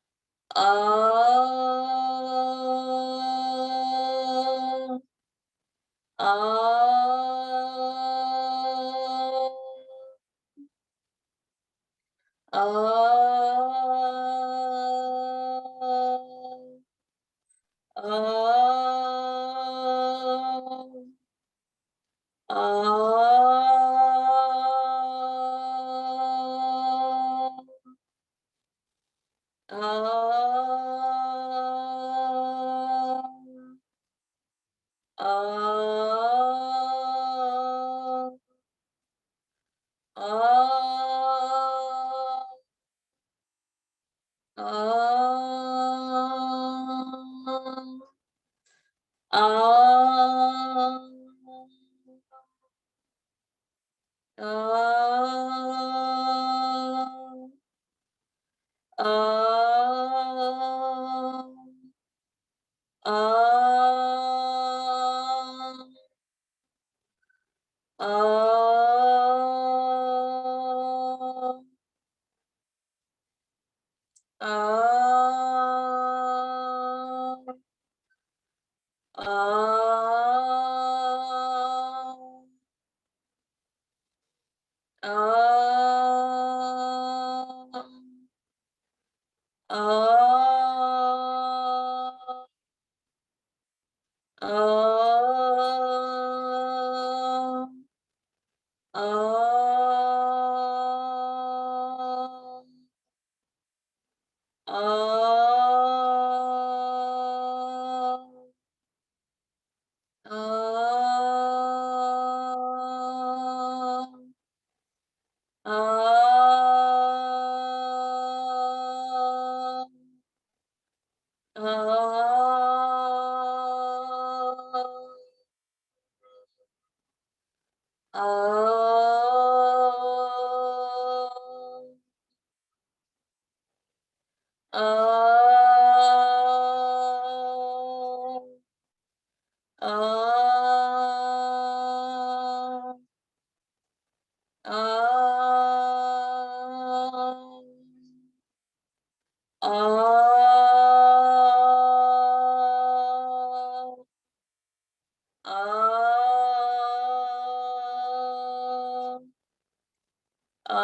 S2: आ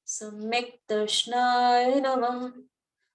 S2: सम्यक् दर्शनाय नमः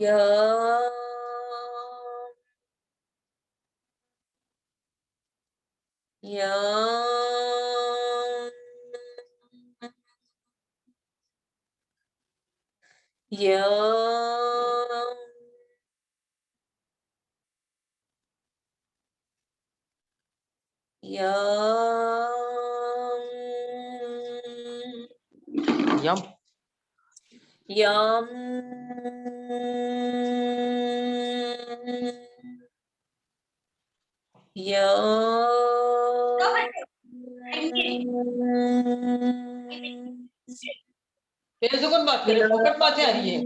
S2: यम यम यम
S3: यम
S2: यम
S3: तेरे से कौन बात करे, फोकट बातें आ रही है।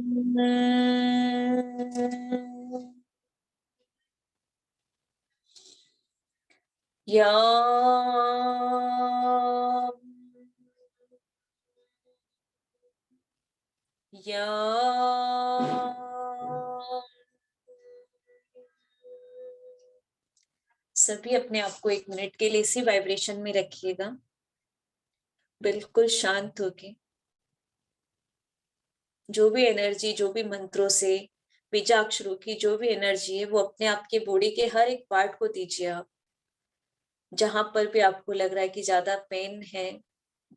S2: सभी अपने आप को 1 मिनट के लिए इसी वाइब्रेशन में रखिएगा, बिल्कुल शांत होके। जो भी एनर्जी, जो भी मंत्रों से, बीजाक्षरों की जो भी एनर्जी है, वो अपने आप के बॉडी के हर एक पार्ट को दीजिए आप। जहां पर भी आपको लग रहा है कि ज्यादा पेन है,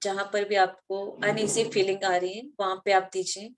S2: जहां पर भी आपको अनईजी फीलिंग आ रही है, वहां पे आप दीजिए।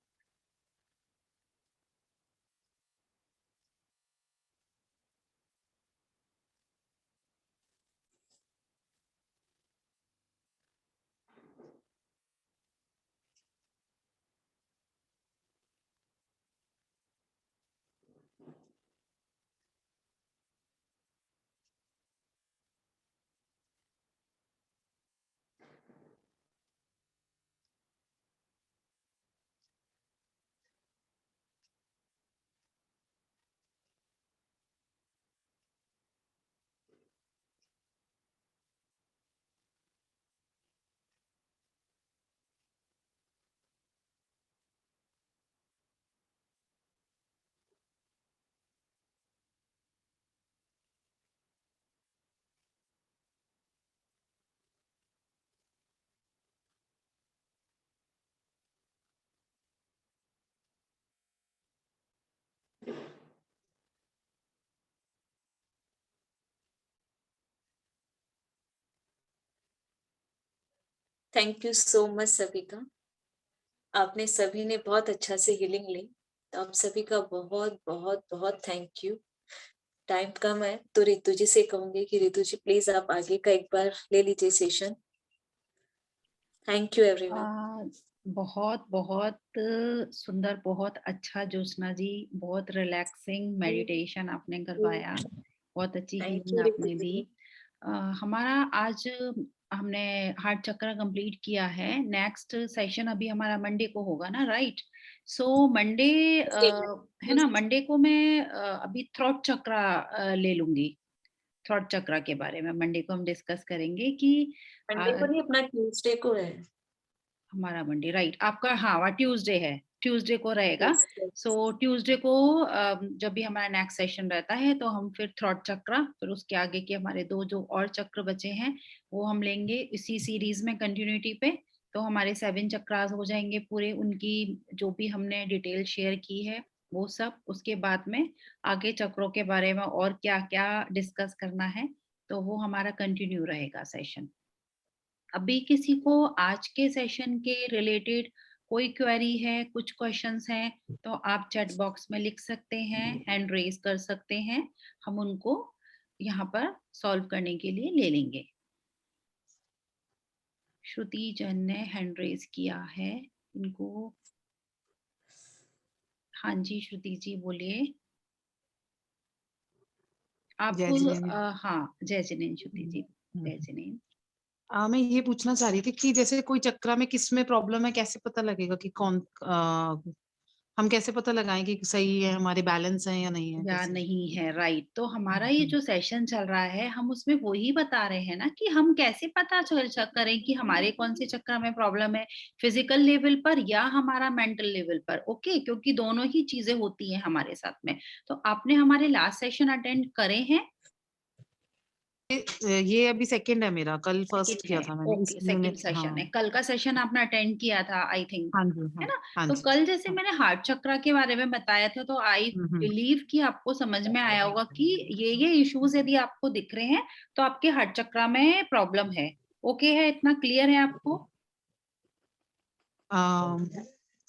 S2: थैंक यू सो मच सभी का। आपने सभी ने बहुत अच्छा से हीलिंग ली, तो आप सभी का बहुत बहुत बहुत थैंक यू। टाइम कम है तो रितु जी से कहूंगी कि रितु जी प्लीज आप आगे का एक बार ले लीजिए सेशन। Thank you everyone.
S1: बहुत बहुत सुंदर, बहुत अच्छा ज्योत्सना जी, बहुत रिलैक्सिंग मेडिटेशन आपने करवाया, बहुत अच्छी
S2: थैंक
S1: हीलिंग
S2: यू रितु
S1: आपने दी।
S2: जी।
S1: हमारा आज हमने हार्ट चक्र कंप्लीट किया है। नेक्स्ट सेशन अभी हमारा मंडे को होगा ना, राइट? सो मंडे है ना, मंडे को मैं अभी थ्रोट चक्र ले लूंगी। थ्रोट चक्र के बारे में मंडे को हम डिस्कस करेंगे कि
S2: मंडे को नहीं, अपना ट्यूसडे को है
S1: हमारा मंडे, राइट? आपका हाँ ट्यूसडे है, ट्यूसडे को रहेगा।
S2: Yes, yes.
S1: सो ट्यूसडे को जब भी हमारा नेक्स्ट सेशन रहता है तो हम फिर थ्रॉट चक्र, फिर उसके आगे के हमारे 2 जो और चक्र बचे हैं वो हम लेंगे इसी सीरीज में कंटिन्यूटी पे। तो हमारे 7 चक्रास हो जाएंगे पूरे, उनकी जो भी हमने डिटेल शेयर की है वो सब। उसके बाद में आगे चक्रों के बारे में और क्या क्या डिस्कस करना है तो वो हमारा कंटिन्यू रहेगा सेशन। अभी किसी को आज के सेशन के रिलेटेड कोई क्वेरी है, कुछ क्वेश्चंस हैं, तो आप चैट बॉक्स में लिख सकते हैं, हैंड रेज कर सकते हैं, हम उनको यहाँ पर सॉल्व करने के लिए ले लेंगे। श्रुति जन ने हैंड रेज किया है, इनको। हाँ जी श्रुति जी बोलिए आप। हाँ जय जिनेन श्रुति जी, जय जिनेन।
S4: मैं ये पूछना चाह रही थी कि जैसे कोई चक्रा में किस में प्रॉब्लम है, कैसे पता लगेगा कि कौन हम कैसे पता लगाएं कि सही है, हमारे बैलेंस है या नहीं है,
S1: या
S4: कैसे?
S1: नहीं है, राइट? तो हमारा ये जो सेशन चल रहा है हम उसमें वही बता रहे हैं ना कि हम कैसे पता करें कि हमारे कौन से चक्र में प्रॉब्लम है, फिजिकल लेवल पर या हमारा मेंटल लेवल पर। ओके, क्योंकि दोनों ही चीजें होती हैं हमारे साथ में। तो आपने हमारे लास्ट सेशन अटेंड करे हैं?
S4: ये अभी सेकंड है मेरा, कल फर्स्ट
S1: सेकंड
S4: किया
S1: है,
S4: था मैंने इस
S1: ओके, सेकंड
S4: यूनिट।
S1: सेशन है।
S4: हाँ
S1: कल का सेशन आपने अटेंड किया था आई थिंक,
S4: हाँ जी,
S1: है
S4: हाँ
S1: ना?
S4: हाँ
S1: तो
S4: जी,
S1: कल जैसे
S4: हाँ।
S1: मैंने हार्ट चक्रा के बारे में बताया था, तो आई
S4: हम्म।
S1: बिलीव कि आपको समझ में आया होगा कि ये इश्यूज यदि आपको दिख रहे हैं तो आपके हार्ट चक्रा में प्रॉब्लम है। ओके है, इतना क्लियर है आपको?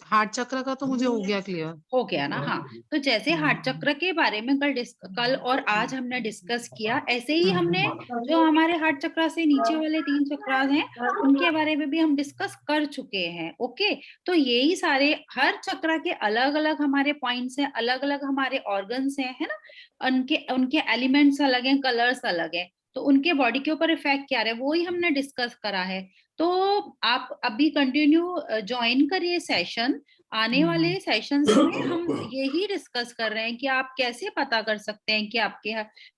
S4: हार्ट चक्र का तो मुझे हो गया क्लियर।
S1: हो गया ना? हाँ, तो जैसे हार्ट चक्र के बारे में कल और आज हमने डिस्कस किया, ऐसे ही हमने जो हमारे हार्ट चक्र से नीचे वाले 3 चक्रास हैं, उनके बारे में भी हम डिस्कस कर चुके हैं। ओके, तो यही सारे हर चक्र के अलग-अलग हमारे पॉइंट्स हैं, अलग-अलग हमारे ऑर्गन्स हैं, है ना? उनके उनके एलिमेंट्स अलग हैं, कलर्स अलग हैं, तो उनके बॉडी के ऊपर इफेक्ट क्या रहा है, वो ही हमने डिस्कस करा है। तो आप अभी कंटिन्यू जॉइन करिए सेशन। आने वाले सेशंस में हम यही डिस्कस कर रहे हैं कि आप कैसे पता कर सकते हैं कि आपके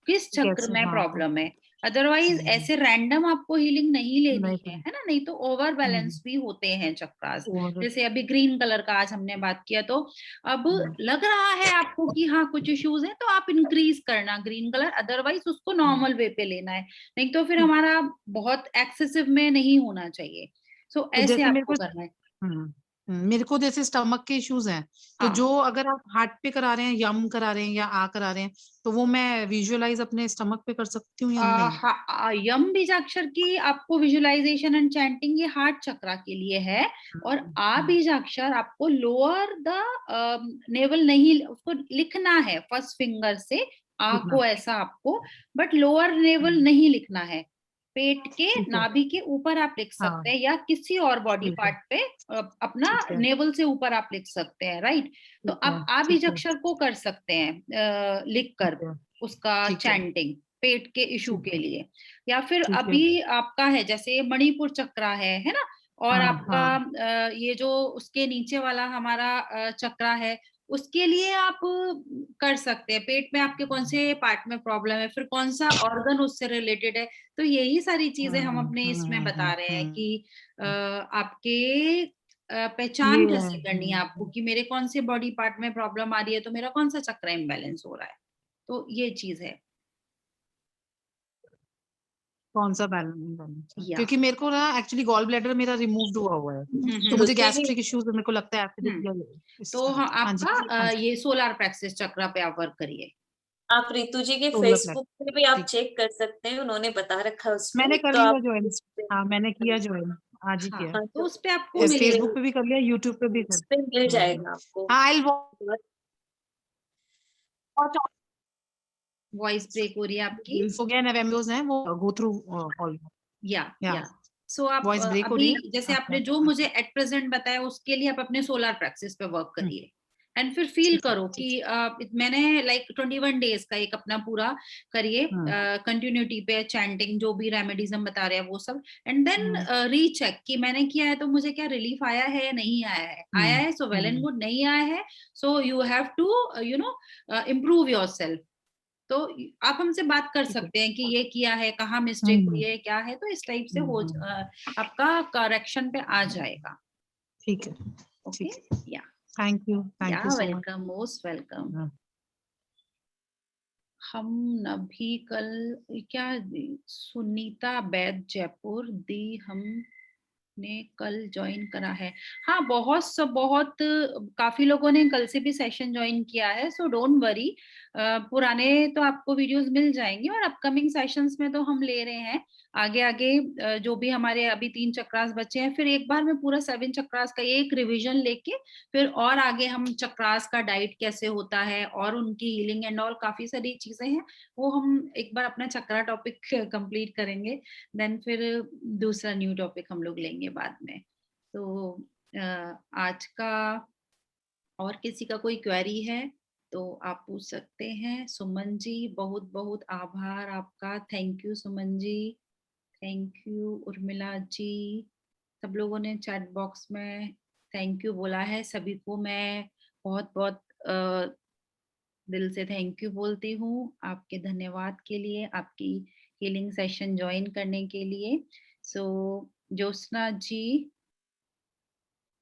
S1: किस चक्र
S4: कैसे?
S1: में
S4: हाँ।
S1: प्रॉब्लम है। अदरवाइज ऐसे रैंडम आपको हीलिंग नहीं लेनी
S4: नहीं
S1: है ना? नहीं तो ओवर बैलेंस भी होते हैं चक्रास। जैसे अभी ग्रीन कलर का आज हमने बात किया, तो अब लग रहा है आपको कि हाँ कुछ इश्यूज हैं, तो आप इंक्रीज करना ग्रीन कलर, अदरवाइज उसको नॉर्मल वे पे लेना है, नहीं तो फिर हमारा बहुत एक्सेसिव में नहीं होना चाहिए। सो
S4: तो
S1: ऐसे
S4: जैसे मेरे
S1: आपको
S4: को
S1: करना है।
S4: मेरे को जैसे स्टमक के इश्यूज हैं, तो
S1: हाँ,
S4: जो अगर आप हार्ट पे करा रहे हैं, यम करा रहे हैं या आ करा रहे हैं, तो वो मैं विजुअलाइज अपने स्टमक पे कर सकती हूँ या नहीं?
S1: यम बीजाक्षर की आपको विजुअलाइजेशन एंड चैंटिंग ये हार्ट चक्रा के लिए है, और आ बीजाक्षर आपको लोअर द नेवल नहीं, उसको लिखना है फर्स्ट फिंगर से आ
S4: लिखना।
S1: को ऐसा आपको, बट लोअर नेवल नहीं लिखना है। पेट के
S4: ठीक है।
S1: नाभि के ऊपर आप लिख
S4: हाँ
S1: सकते हैं, या किसी और बॉडी
S4: ठीक है,
S1: पार्ट पे अपना
S4: ठीक है,
S1: नेवल से ऊपर आप लिख सकते हैं, राइट? तो
S4: ठीक है,
S1: आप आ
S4: ठीक है,
S1: बीजाक्षर को कर सकते हैं लिख
S4: ठीक
S1: कर
S4: है,
S1: उसका
S4: ठीक है,
S1: चैंटिंग पेट के इशू
S4: ठीक
S1: के
S4: है,
S1: लिए। या फिर
S4: ठीक है।
S1: अभी आपका है जैसे मणिपुर चक्रा है ना? और
S4: हाँ
S1: आपका
S4: हाँ।
S1: ये जो उसके नीचे वाला हमारा चक्रा है, उसके लिए आप कर सकते हैं। पेट में आपके कौन से पार्ट में प्रॉब्लम है, फिर कौन सा ऑर्गन उससे रिलेटेड है, तो यही सारी चीजें हम अपने इसमें बता रहे हैं कि आपके पहचान
S4: ये
S1: कैसे करनी है आपको कि मेरे कौन से बॉडी पार्ट में प्रॉब्लम आ रही है, तो मेरा कौन सा चक्र इम्बैलेंस हो रहा है, तो ये चीज है।
S4: कौन सा बैलेंस है,
S1: या
S4: क्योंकि मेरे को ना एक्चुअली गॉल ब्लैडर मेरा रिमूव हुआ हुआ है, तो मुझे
S2: रुचि जी,
S4: गैस्ट्रिक इश्यूज मेरे को लगता है
S1: हम्म,
S4: एसिडिटी या इस
S1: तो
S4: तरह के। हाँ जी,
S1: आपका
S4: हाँ जी।
S1: ये सोलार प्लेक्सस चक्र पे आप वर्क करिए।
S2: आप रितु जी के
S4: सोलर प्लेट।
S2: फेसबुक पे भी आप
S4: ठीक,
S2: चेक कर सकते हैं, उन्होंने बता रखा है
S4: मैंने
S2: उसमें,
S4: कर
S2: तो
S4: लिया
S2: आप
S4: ज्वाइन।
S2: उस पे,
S4: हाँ मैंने
S2: हाँ
S4: किया ज्वाइन, आज ही
S1: हाँ,
S4: किया।
S2: हाँ,
S1: तो
S2: तो
S1: उस पे आपको
S2: उस पे
S1: मिलेगा।
S4: फेसबुक पे भी कर लिया, यूट्यूब पे भी
S2: उस
S4: कर।
S2: पे मिल
S4: हाँ
S2: जाएगा आपको।
S4: हाँ, आई
S1: वॉइस ब्रेक हो रही है आपकी।
S4: हो गया, नवेम्बर्स हैं वो गो थ्रू ऑल। या
S1: या सो आप
S4: वॉइस ब्रेक हो रही
S1: अभी
S4: है
S1: जैसे
S4: आपका?
S1: आपने जो
S4: हाँ,
S1: मुझे एट प्रेजेंट बताया, उसके लिए आप अपने सोलार प्लेक्सस पे वर्क
S4: हम्म,
S1: करिए, एंड फिर फील
S4: ठीक है,
S1: करो
S4: ठीक
S1: कि
S4: है।
S1: मैंने लाइक 21 डेज का एक अपना पूरा करिए
S4: हम्म,
S1: कंटिन्यूटी पे चैंटिंग, जो भी रेमेडीज हम बता रहे हैं वो सब, एंड देन
S4: हम्म,
S1: रीचेक कि मैंने किया है तो मुझे क्या रिलीफ आया है या नहीं आया है। आया
S4: हम्म,
S1: है so well and
S4: hmm,
S1: good, नहीं आया है so you have to you know improve yourself. तो आप हमसे बात कर
S4: ठीक है।
S1: सकते हैं कि ये किया है, कहाँ मिस्टेक हुई
S4: हम्म,
S1: है, क्या है, तो इस टाइप से
S4: हम्म, हम्म,
S1: आपका करेक्शन पे आ जाएगा।
S4: ठीक है,
S1: ओके,
S4: ठीक है।
S1: या
S4: thank you so much.
S1: Welcome, most welcome. हम अभी कल क्या सुनीता बैद जयपुर दी हम ने कल ज्वाइन करा है। हाँ, बहुत काफी लोगों ने कल से भी सेशन ज्वाइन किया है, सो डोंट वरी। पुराने तो आपको वीडियोस मिल जाएंगे, और अपकमिंग सेशंस में तो हम ले रहे हैं आगे आगे जो भी हमारे अभी 3 चक्रास बचे हैं, फिर एक बार में पूरा 7 चक्रास का एक रिवीजन लेके फिर और आगे हम चक्रास का डाइट कैसे होता है और उनकी हीलिंग एंड ऑल काफी सारी चीजें हैं, वो हम एक बार अपना चक्रा टॉपिक कंप्लीट करेंगे, देन फिर दूसरा न्यू टॉपिक हम लोग लेंगे बाद में। तो आज का और किसी का कोई क्वेरी है तो आप पूछ सकते हैं। सुमन जी, बहुत बहुत आभार आपका, thank you Suman ji, thank you Urmila ji. सब लोगों ने चैट बॉक्स में थैंक यू बोला है, सभी को मैं बहुत बहुत दिल से थैंक यू बोलती हूँ आपके धन्यवाद के लिए, आपकी हीलिंग सेशन ज्वाइन करने के लिए। सो ज्योत्सना जी,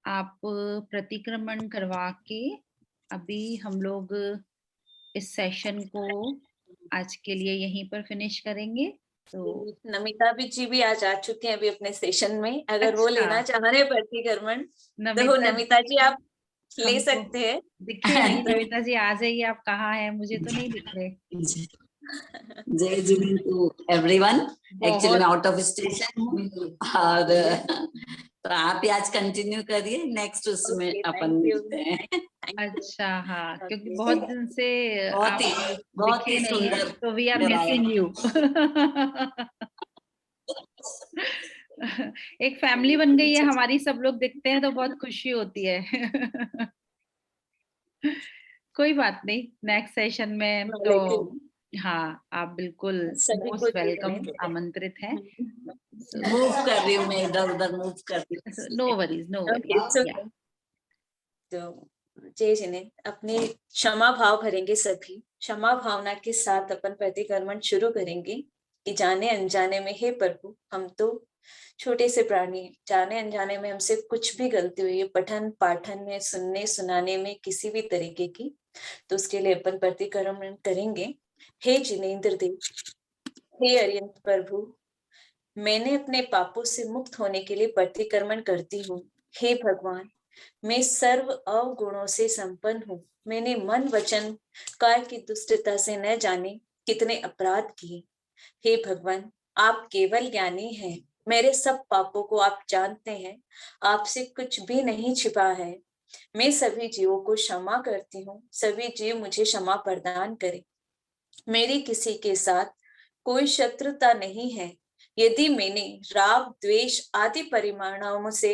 S1: आप प्रतिक्रमण करवा के अभी हम लोग इस सेशन को आज के लिए यहीं पर फिनिश करेंगे। तो
S2: नमिता जी भी आज आ चुके हैं अभी अपने सेशन में, अगर वो
S1: अच्छा,
S2: लेना चाह रहे प्रतिक्रमण तो
S1: नमिता
S2: नमिता जी आप ले
S1: हमको
S2: सकते हैं।
S1: दिखे नहीं। नमिता जी आ जाइए, आप कहाँ हैं? मुझे तो नहीं दिख रहे।
S5: जय जिनेंद्र टू एवरीवन। एक्चुअली मैं आउट ऑफ स्टेशन हूँ और तो आप ही आज कंटिन्यू करिए, नेक्स्ट उसमें
S2: Okay,
S5: अपन
S2: thank you.
S5: मिलते हैं।
S1: अच्छा, हाँ, क्योंकि
S2: Okay.
S1: बहुत दिन से आप
S5: बहुत
S1: दिखे
S5: ही
S1: नहीं है,
S5: सुंदर
S1: तो वी आर
S5: लगाया।
S1: Missing you. एक फैमिली बन गई है हमारी, सब लोग दिखते हैं तो बहुत खुशी होती है। कोई बात नहीं, नेक्स्ट सेशन में तो हाँ, आप बिल्कुल
S2: सभी
S1: मोस्ट
S2: को
S1: वेलकम, आमंत्रित हैं।
S5: मूव कर रही हूँ मैं, इधर उधर मूव कर रही हूँ।
S1: No worries, no
S2: Okay,
S1: worries.
S2: so तो जय जिने अपने क्षमा भाव भरेंगे सभी। क्षमा भावना के साथ अपन प्रतिक्रमण शुरू करेंगे कि जाने अनजाने में, हे प्रभु, हम तो छोटे से प्राणी, जाने अनजाने में हमसे कुछ भी गलती हुई है पठन पाठन में, सुनने सुनाने में, किसी भी तरीके की, तो उसके लिए अपन प्रतिक्रमण करेंगे। हे जिनेंद्र देव, हे अरियंत प्रभु, मैंने अपने पापों से मुक्त होने के लिए प्रतिक्रमण करती हूँ। हे भगवान, मैं सर्व अवगुणों से संपन्न हूँ। मैंने मन वचन काय की दुष्टता से न जाने कितने अपराध किए। हे भगवान, आप केवल ज्ञानी हैं। मेरे सब पापों को आप जानते हैं, आपसे कुछ भी नहीं छिपा है। मैं सभी जीवों को क्षमा करती हूँ, सभी जीव मुझे क्षमा प्रदान करें। मेरी किसी के साथ कोई शत्रुता नहीं है। यदि मैंने राग द्वेष आदि परिमाणों से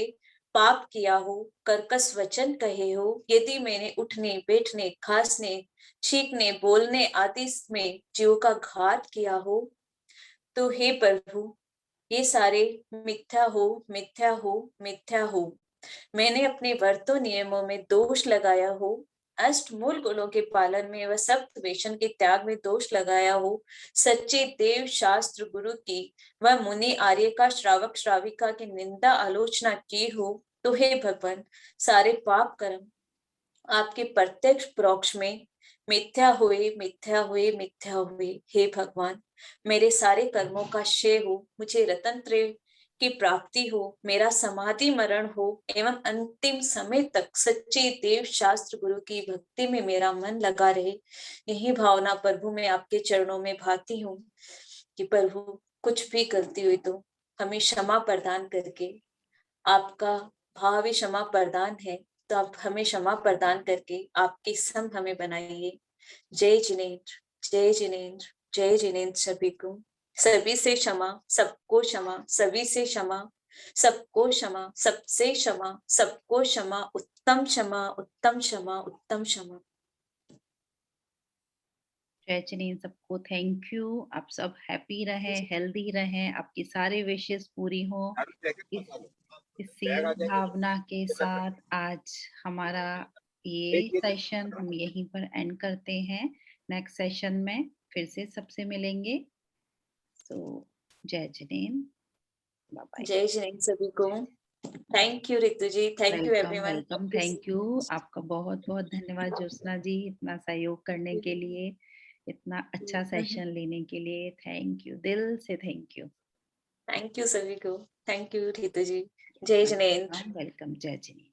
S2: पाप किया हो, कर्कश वचन कहे हो, यदि मैंने उठने बैठने खांसने छींकने बोलने आदि में जीव का घात किया हो, तो हे प्रभु, ये सारे मिथ्या हो, मिथ्या हो, मिथ्या हो। मैंने अपने व्रतों नियमों में दोष लगाया हो, अष्ट मूल गुणों के पालन में व सप्त वेशन के त्याग में दोष लगाया हो, सच्चे देव शास्त्र गुरु की व मुनि आर्य का श्रावक श्राविका की निंदा आलोचना की हो, तो हे भगवान, सारे पाप कर्म आपके प्रत्यक्ष परोक्ष में मिथ्या हुए, मिथ्या हुए, मिथ्या हुए। हे भगवान, मेरे सारे कर्मों का क्षय हो, मुझे रतन त्रय की प्राप्ति हो, मेरा समाधि मरण हो एवं अंतिम समय तक सच्चे देव शास्त्र गुरु की भक्ति में मेरा मन लगा रहे। यही भावना प्रभु मैं आपके चरणों में भाती हूँ कि प्रभु, कुछ भी गलती हुई तो हमें क्षमा प्रदान करके, आपका भाव ही क्षमा प्रदान है, तो आप हमें क्षमा प्रदान करके आपके संग हमें बनाइए। जय जिनेंद्र, जय जिनेंद्र, जय जिनेंद्र। सभी को सभी से क्षमा, सबको क्षमा, सभी से क्षमा, सबको क्षमा, सबसे क्षमा, सबको क्षमा, उत्तम क्षमा, उत्तम क्षमा, उत्तम क्षमा।
S1: जय जिनेंद्र, सबको थैंक यू। आप सब हैप्पी रहे, हेल्दी रहे, आपकी सारी विशेष पूरी हो। इसी भावना के साथ आज हमारा ये सेशन हम यहीं पर एंड करते हैं। नेक्स्ट सेशन में फिर से सबसे मिलेंगे। सो जय जिनेंद्र, बाय बाय।
S2: जय जिनेंद्र सभी को। Thank you Ritu ji, thank you
S1: welcome,
S2: everyone.
S1: Welcome, thank you. आपका बहुत बहुत धन्यवाद ज्योत्सना जी, इतना सहयोग करने के लिए, इतना अच्छा सेशन लेने के लिए। थैंक यू, दिल से थैंक यू।
S2: थैंक यू सभी को। थैंक यू रितु जी। जय जिनेंद्र।
S1: वेलकम, जय जिनेंद्र।